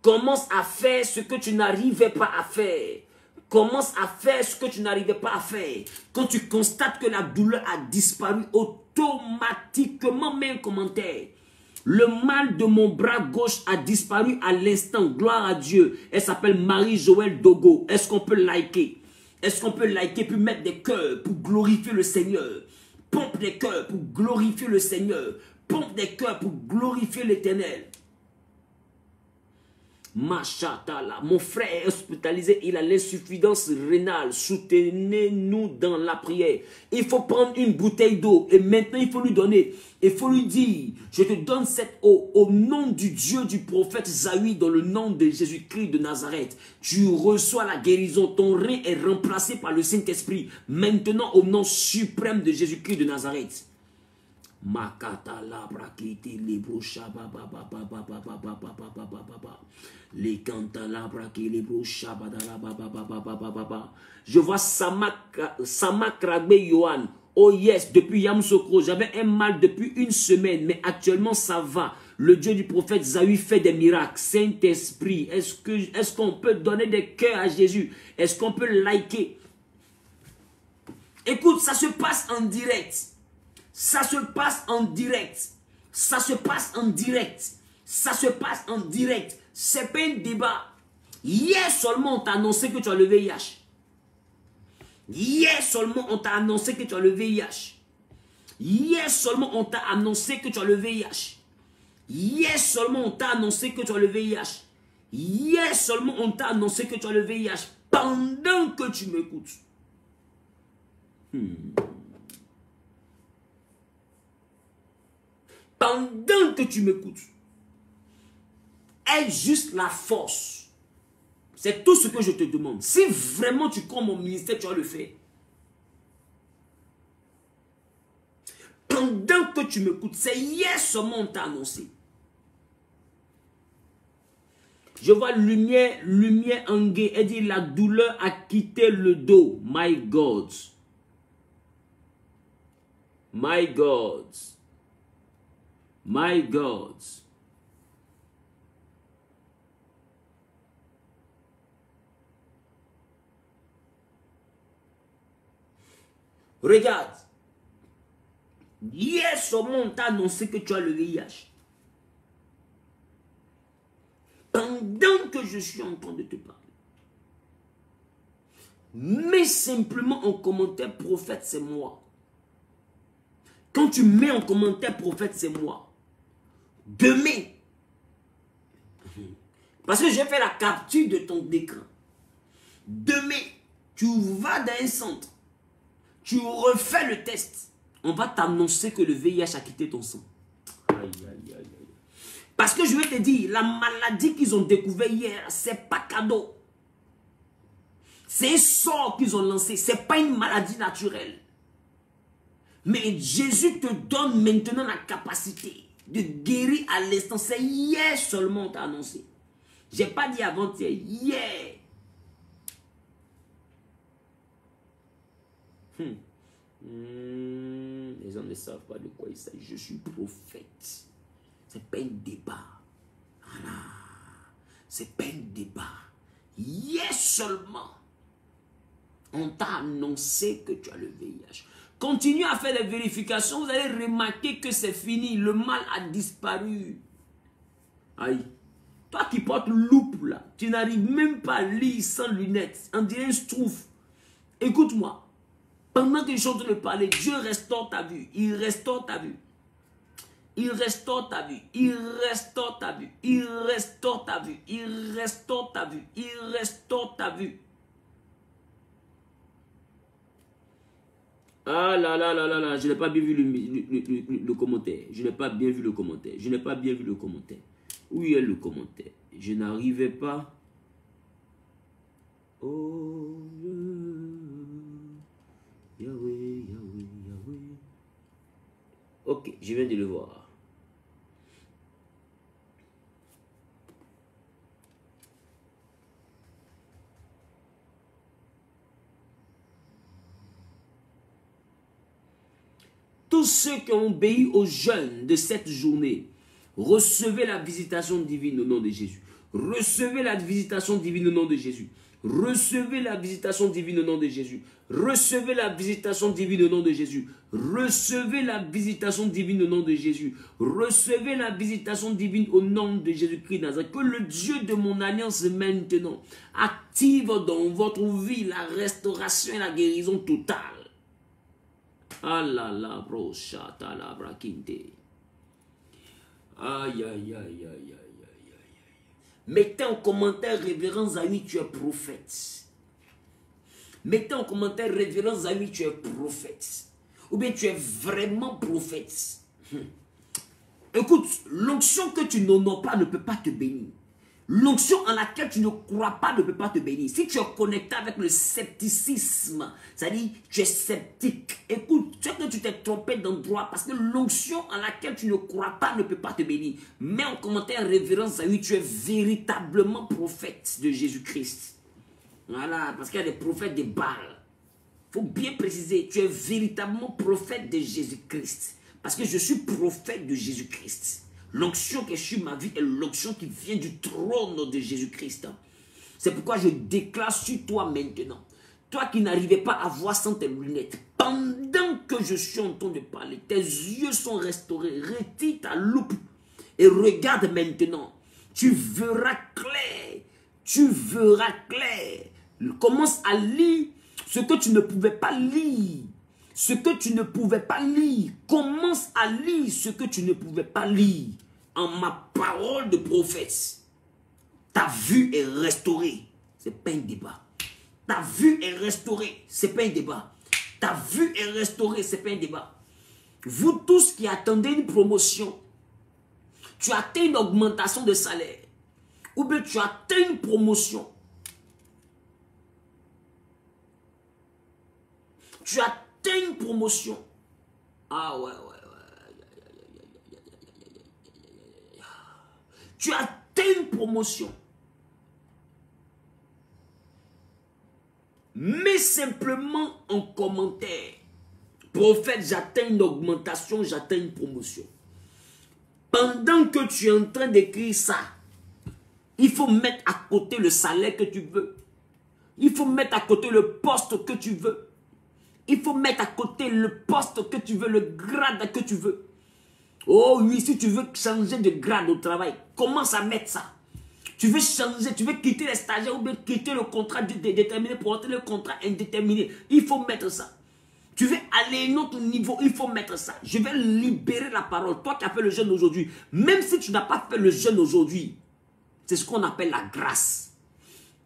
Commence à faire ce que tu n'arrivais pas à faire. Commence à faire ce que tu n'arrivais pas à faire. Quand tu constates que la douleur a disparu, automatiquement mets un commentaire. Le mal de mon bras gauche a disparu à l'instant. Gloire à Dieu. Elle s'appelle Marie-Joëlle Dogo. Est-ce qu'on peut liker? Est-ce qu'on peut liker puis mettre des cœurs pour glorifier le Seigneur? Pompe des cœurs pour glorifier le Seigneur. Pompe des cœurs pour glorifier l'Éternel. Machatala, mon frère est hospitalisé, il a l'insuffisance rénale. Soutenez-nous dans la prière. Il faut prendre une bouteille d'eau et maintenant il faut lui donner. Il faut lui dire, je te donne cette eau au nom du Dieu du prophète Zawi, dans le nom de Jésus-Christ de Nazareth. Tu reçois la guérison, ton rein est remplacé par le Saint-Esprit. Maintenant au nom suprême de Jésus-Christ de Nazareth. Makata labra kiti libro shaba ba ba ba ba ba ba ba ba ba ba ba ba ba. Les canta labra ki libro shaba da la ba ba ba ba ba ba ba ba. Je vois Samak Ragbe Yohan. Oh yes, depuis Yamoussoukro, j'avais un mal depuis une semaine, mais actuellement ça va. Le Dieu du prophète Zawi fait des miracles. Saint-Esprit, est-ce qu'on peut donner des cœurs à Jésus? Est-ce qu'on peut liker? Écoute, ça se passe en direct. Ça se passe en direct. Ça se passe en direct. Ça se passe en direct. C'est pas un débat. Hier seulement on t'a annoncé que tu as le VIH. Hier seulement on t'a annoncé que tu as le VIH. Hier seulement on t'a annoncé que tu as le VIH. Hier seulement on t'a annoncé que tu as le VIH. Hier seulement on t'a annoncé que tu as le VIH. Pendant que tu m'écoutes. Pendant que tu m'écoutes, aie juste la force. C'est tout ce que je te demande. Si vraiment tu crois mon ministère, tu vas le faire. Pendant que tu m'écoutes, c'est hier seulement on t'a annoncé. Je vois lumière Angé. Elle dit la douleur a quitté le dos. My God. My God. My God. Regarde. Hier seulement on t'a annoncé que tu as le VIH. Pendant que je suis en train de te parler. Mets simplement en commentaire prophète c'est moi. Quand tu mets en commentaire prophète c'est moi. Demain, parce que j'ai fait la capture de ton écran. Demain, tu vas dans un centre, tu refais le test. On va t'annoncer que le VIH a quitté ton sang. Aïe, aïe, aïe, aïe. Parce que je vais te dire, la maladie qu'ils ont découvert hier, c'est pas cadeau. C'est un sort qu'ils ont lancé. C'est pas une maladie naturelle. Mais Jésus te donne maintenant la capacité de guérir à l'instant. C'est hier seulement on t'a annoncé. Je n'ai pas dit avant-hier, hier. Les gens ne savent pas de quoi il s'agit. Je suis prophète. C'est pas un débat. Voilà. C'est pas un débat. Hier seulement, on t'a annoncé que tu as le VIH. Continue à faire les vérifications. Vous allez remarquer que c'est fini. Le mal a disparu. Aïe. Toi qui portes loupe là, tu n'arrives même pas à lire sans lunettes. On dirait un schtroumpf. Écoute-moi. Pendant que je suis en train de parler, Dieu restaure ta vue. Il restaure ta vue. Il restaure ta vue. Il restaure ta vue. Il restaure ta vue. Il restaure ta vue. Il restaure ta vue. Ah là là là là là, je n'ai pas bien vu le commentaire. Je n'ai pas bien vu le commentaire. Je n'ai pas bien vu le commentaire. Où est le commentaire? Je n'arrivais pas. Oh, Yahweh, Yahweh, Yahweh. Ok, je viens de le voir. Tous ceux qui ont obéi au jeûne de cette journée, recevez la visitation divine au nom de Jésus. Recevez la visitation divine au nom de Jésus. Recevez la visitation divine au nom de Jésus. Recevez la visitation divine au nom de Jésus. Recevez la visitation divine au nom de Jésus. Recevez la visitation divine au nom de Jésus-Christ Nazareth. Que le Dieu de mon alliance maintenant active dans votre vie la restauration et la guérison totale. Ah là là, bro, chata la brakinte. Aïe, aïe, aïe, aïe, aïe, aïe, aïe. Mettez en commentaire, révérend Zahmi, tu es prophète. Mettez en commentaire, révérend Zahmi, tu es prophète. Ou bien tu es vraiment prophète. Écoute, l'onction que tu n'honores pas ne peut pas te bénir. L'onction en laquelle tu ne crois pas ne peut pas te bénir. Si tu es connecté avec le scepticisme, c'est-à-dire tu es sceptique, écoute, tu sais que tu t'es trompé d'endroit parce que l'onction en laquelle tu ne crois pas ne peut pas te bénir. Mets en commentaire révérence à lui, tu es véritablement prophète de Jésus-Christ. Voilà, parce qu'il y a des prophètes de Baal. Il faut bien préciser, tu es véritablement prophète de Jésus-Christ. Parce que je suis prophète de Jésus-Christ. L'onction qui est sur ma vie est l'onction qui vient du trône de Jésus-Christ. C'est pourquoi je déclare sur toi maintenant. Toi qui n'arrivais pas à voir sans tes lunettes. Pendant que je suis en train de parler, tes yeux sont restaurés. Retire ta loupe et regarde maintenant. Tu verras clair. Tu verras clair. Commence à lire ce que tu ne pouvais pas lire. Ce que tu ne pouvais pas lire, commence à lire ce que tu ne pouvais pas lire. En ma parole de prophète, ta vue est restaurée. Ce n'est pas un débat. Ta vue est restaurée. Ce n'est pas un débat. Ta vue est restaurée. Ce n'est pas un débat. Vous tous qui attendez une promotion, tu attends une augmentation de salaire, ou bien tu attends une promotion, tu attends une promotion. Ah ouais. Tu atteins une promotion. Mets simplement en commentaire. Prophète, j'atteins une augmentation, j'atteins une promotion. Pendant que tu es en train d'écrire ça, il faut mettre à côté le salaire que tu veux. Il faut mettre à côté le poste que tu veux. Il faut mettre à côté le poste que tu veux, le grade que tu veux. Oh oui, si tu veux changer de grade au travail, commence à mettre ça. Tu veux changer, tu veux quitter les stagiaires ou bien quitter le contrat déterminé pour entrer le contrat indéterminé. Il faut mettre ça. Tu veux aller à un autre niveau, il faut mettre ça. Je vais libérer la parole. Toi qui as fait le jeûne aujourd'hui, même si tu n'as pas fait le jeûne aujourd'hui, c'est ce qu'on appelle la grâce.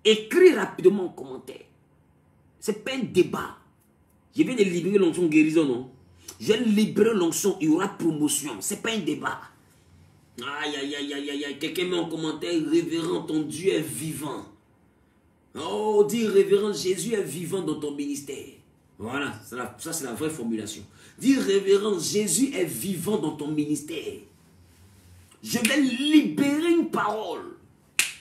Écris rapidement en commentaire. Ce n'est pas un débat. Je viens de libérer l'onction guérison, non? J'ai libéré l'onction, il y aura promotion. Ce n'est pas un débat. Aïe, aïe, aïe, aïe, aïe, aïe. Quelqu'un met en commentaire, révérend, ton Dieu est vivant. Oh, dis révérend, Jésus est vivant dans ton ministère. Voilà, ça c'est la vraie formulation. Dis révérend, Jésus est vivant dans ton ministère. Je vais libérer une parole.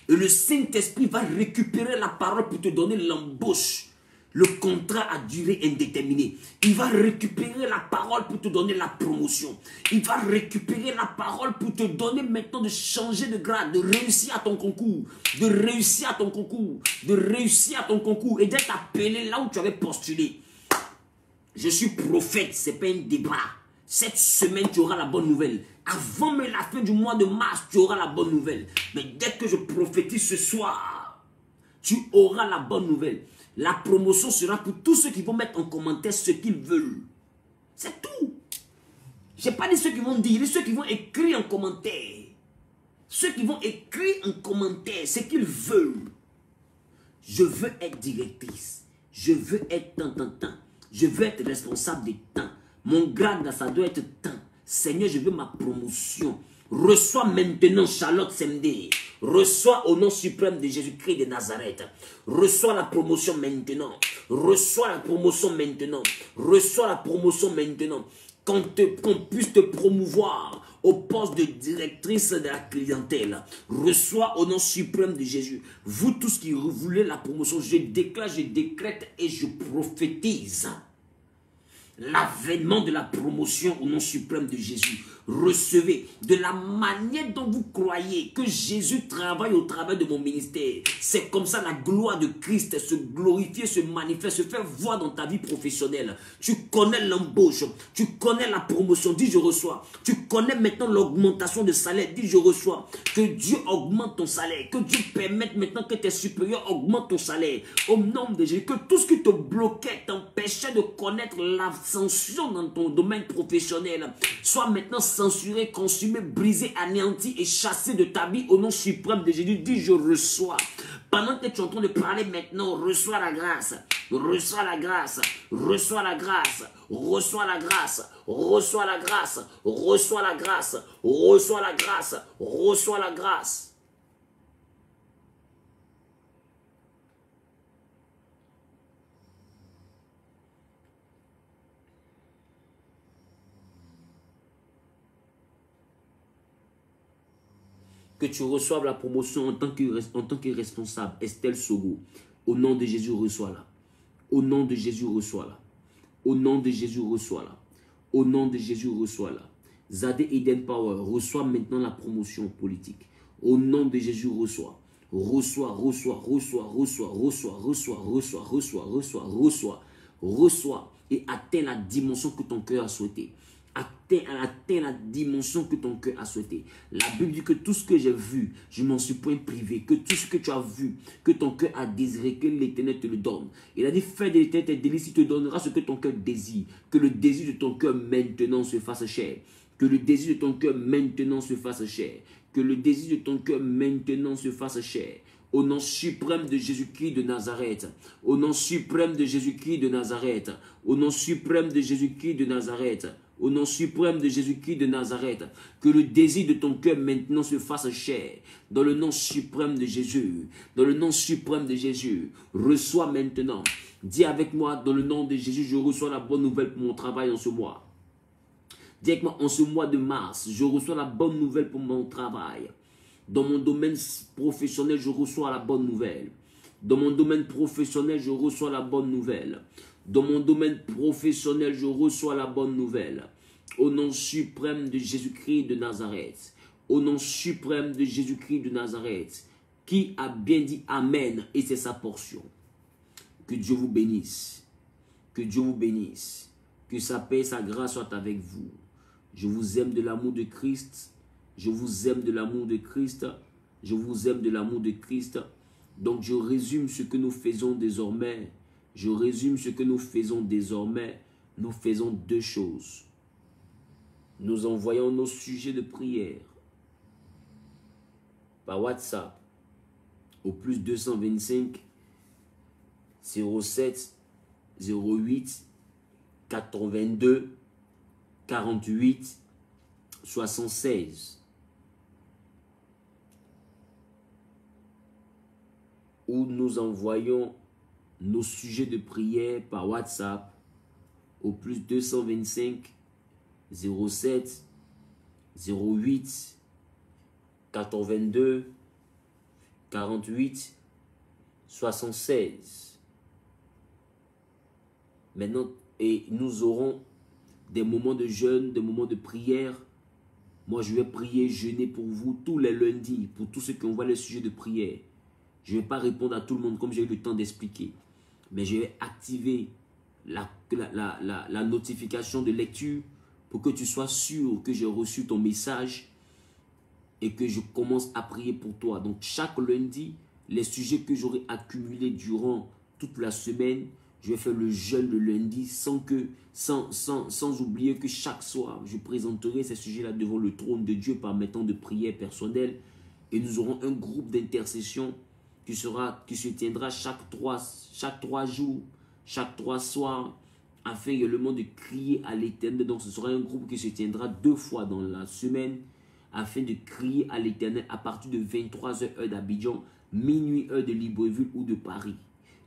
Et le Saint-Esprit va récupérer la parole pour te donner l'embauche. Le contrat à durée indéterminée. Il va récupérer la parole pour te donner la promotion. Il va récupérer la parole pour te donner maintenant de changer de grade, de réussir à ton concours, de réussir à ton concours, de réussir à ton concours et d'être appelé là où tu avais postulé. Je suis prophète, ce n'est pas un débat. Cette semaine, tu auras la bonne nouvelle. Avant même la fin du mois de mars, tu auras la bonne nouvelle. Mais dès que je prophétise ce soir, tu auras la bonne nouvelle. La promotion sera pour tous ceux qui vont mettre en commentaire ce qu'ils veulent. C'est tout. Je n'ai pas dit ceux qui vont dire, ceux qui vont écrire en commentaire. Ceux qui vont écrire en commentaire ce qu'ils veulent. Je veux être directrice. Je veux être tant. Je veux être responsable des temps. Mon grade, ça doit être temps. Seigneur, je veux ma promotion. Reçois maintenant Charlotte Semdé. Reçois au nom suprême de Jésus-Christ de Nazareth. Reçois la promotion maintenant. Reçois la promotion maintenant. Reçois la promotion maintenant. Qu'on puisse te promouvoir au poste de directrice de la clientèle. Reçois au nom suprême de Jésus. Vous tous qui voulez la promotion, je déclare, je décrète et je prophétise l'avènement de la promotion au nom suprême de Jésus. Recevez de la manière dont vous croyez que Jésus travaille au travers de mon ministère. C'est comme ça la gloire de Christ se glorifie, se manifeste, se fait voir dans ta vie professionnelle. Tu connais l'embauche, tu connais la promotion, dis je reçois. Tu connais maintenant l'augmentation de salaire, dis je reçois. Que Dieu augmente ton salaire, que Dieu permette maintenant que tes supérieurs augmentent ton salaire. Au nom de Jésus, que tout ce qui te bloquait, t'empêchait de connaître l'ascension dans ton domaine professionnel, soit maintenant censuré, consumé, brisé, anéanti et chassé de ta vie au nom suprême de Jésus. Dis je reçois. Pendant que tu es en train de parler maintenant, reçois la grâce, reçois la grâce, reçois la grâce, reçois la grâce, reçois la grâce, reçois la grâce, reçois la grâce, reçois la grâce. Que tu reçoives la promotion en tant que responsable. Estelle Sogo, au nom de Jésus, reçois-la. Au nom de Jésus, reçois-la. Au nom de Jésus, reçois-la. Au nom de Jésus, reçois-la. Zadé Eden Power, reçois maintenant la promotion politique. Au nom de Jésus, reçois. Reçois, reçois, reçois, reçois, reçois, reçois, reçois, reçois, reçois, reçois, reçois et atteins la dimension que ton cœur a souhaité. Atteins la dimension que ton cœur a souhaité. La Bible dit que tout ce que j'ai vu, je m'en suis point privé. Que tout ce que tu as vu, que ton cœur a désiré, que l'Éternel te le donne. Il a dit, fais de l'Éternel tes délices, il te donnera ce que ton cœur désire. Que le désir de ton cœur maintenant se fasse chair. Que le désir de ton cœur maintenant se fasse chair. Que le désir de ton cœur maintenant se fasse chair. Au nom suprême de Jésus-Christ de Nazareth. Au nom suprême de Jésus-Christ de Nazareth. Au nom suprême de Jésus-Christ de Nazareth. Au nom suprême de Jésus-Christ de Nazareth, que le désir de ton cœur maintenant se fasse chair. Dans le nom suprême de Jésus, dans le nom suprême de Jésus, reçois maintenant. Dis avec moi, dans le nom de Jésus, je reçois la bonne nouvelle pour mon travail en ce mois. Dis avec moi, en ce mois de mars, je reçois la bonne nouvelle pour mon travail. Dans mon domaine professionnel, je reçois la bonne nouvelle. Dans mon domaine professionnel, je reçois la bonne nouvelle. Dans mon domaine professionnel, je reçois la bonne nouvelle. Au nom suprême de Jésus-Christ de Nazareth. Au nom suprême de Jésus-Christ de Nazareth. Qui a bien dit Amen et c'est sa portion. Que Dieu vous bénisse. Que Dieu vous bénisse. Que sa paix et sa grâce soient avec vous. Je vous aime de l'amour de Christ. Je vous aime de l'amour de Christ. Je vous aime de l'amour de Christ. Donc je résume ce que nous faisons désormais. Je résume ce que nous faisons désormais. Nous faisons deux choses. Nous envoyons nos sujets de prière par WhatsApp au plus 225 07 08 82 48 76. Où nous envoyons nos sujets de prière par WhatsApp au plus 225 07 08 82 48 76. Maintenant, et nous aurons des moments de jeûne, des moments de prière. Moi, je vais prier, jeûner pour vous tous les lundis, pour tous ceux qui envoient les sujets de prière. Je ne vais pas répondre à tout le monde comme j'ai eu le temps d'expliquer. Mais je vais activer la notification de lecture pour que tu sois sûr que j'ai reçu ton message et que je commence à prier pour toi. Donc, chaque lundi, les sujets que j'aurai accumulés durant toute la semaine, je vais faire le jeûne le lundi sans oublier que chaque soir, je présenterai ces sujets-là devant le trône de Dieu par mes temps de prière personnelle. Et nous aurons un groupe d'intercession qui se tiendra chaque trois jours, chaque 3 soirs, afin également de crier à l'Éternel. Donc ce sera un groupe qui se tiendra 2 fois dans la semaine, afin de crier à l'Éternel à partir de 23h heure d'Abidjan, minuit heure de Libreville ou de Paris.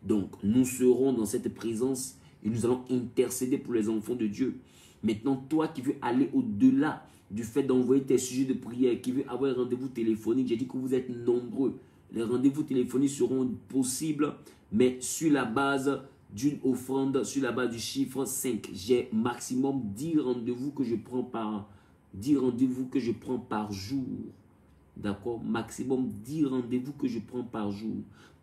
Donc nous serons dans cette présence et nous allons intercéder pour les enfants de Dieu. Maintenant, toi qui veux aller au-delà du fait d'envoyer tes sujets de prière, qui veut avoir un rendez-vous téléphonique, j'ai dit que vous êtes nombreux. Les rendez-vous téléphoniques seront possibles, mais sur la base d'une offrande, sur la base du chiffre 5. J'ai maximum 10 rendez-vous que je prends par jour. D'accord? Maximum 10 rendez-vous que je prends par jour.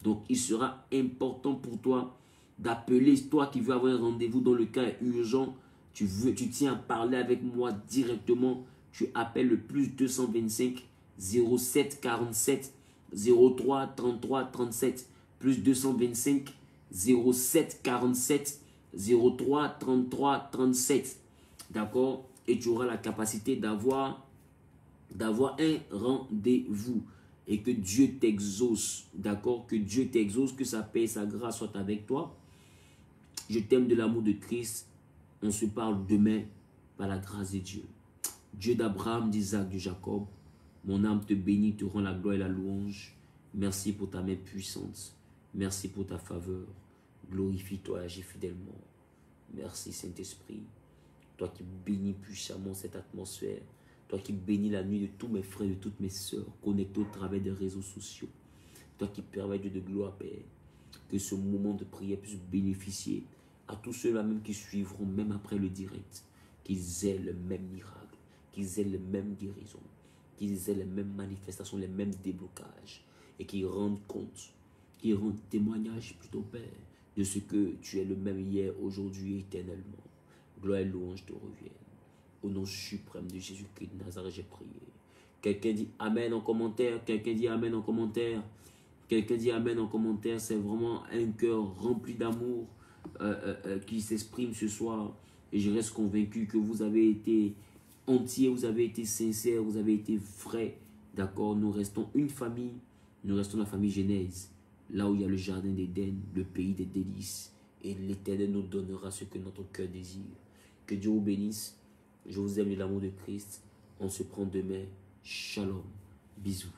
Donc, il sera important pour toi d'appeler, toi qui veux avoir un rendez-vous dans le cas urgent, tu tiens à parler avec moi directement, tu appelles le plus 225 07 47 03 33 37, plus 225 07 47 03 33 37. D'accord? Et tu auras la capacité d'avoir un rendez-vous. Et que Dieu t'exauce. D'accord? Que Dieu t'exauce, que sa paix et sa grâce soient avec toi. Je t'aime de l'amour de Christ. On se parle demain par la grâce de Dieu. Dieu d'Abraham, d'Isaac, de Jacob. Mon âme te bénit, te rend la gloire et la louange. Merci pour ta main puissante. Merci pour ta faveur. Glorifie-toi et agis fidèlement. Merci Saint-Esprit. Toi qui bénis puissamment cette atmosphère. Toi qui bénis la nuit de tous mes frères et de toutes mes sœurs, connectés au travers des réseaux sociaux. Toi qui permets, Dieu de gloire, Père, que ce moment de prière puisse bénéficier à tous ceux-là même qui suivront, même après le direct, qu'ils aient le même miracle, qu'ils aient les mêmes guérisons, qu'ils aient les mêmes manifestations, les mêmes déblocages, et qu'ils rendent compte, qu'ils rendent témoignage plutôt, Père, de ce que tu es le même hier, aujourd'hui et éternellement. Gloire et louange te reviennent. Au nom suprême de Jésus-Christ de Nazareth, j'ai prié. Quelqu'un dit Amen en commentaire. Quelqu'un dit Amen en commentaire. Quelqu'un dit Amen en commentaire. C'est vraiment un cœur rempli d'amour qui s'exprime ce soir. Et je reste convaincu que vous avez été entier, vous avez été sincère, vous avez été vrai. D'accord? Nous restons une famille. Nous restons la famille Genèse. Là où il y a le jardin d'Éden, le pays des délices. Et l'Éternel nous donnera ce que notre cœur désire. Que Dieu vous bénisse. Je vous aime de l'amour de Christ. On se prend demain. Shalom. Bisous.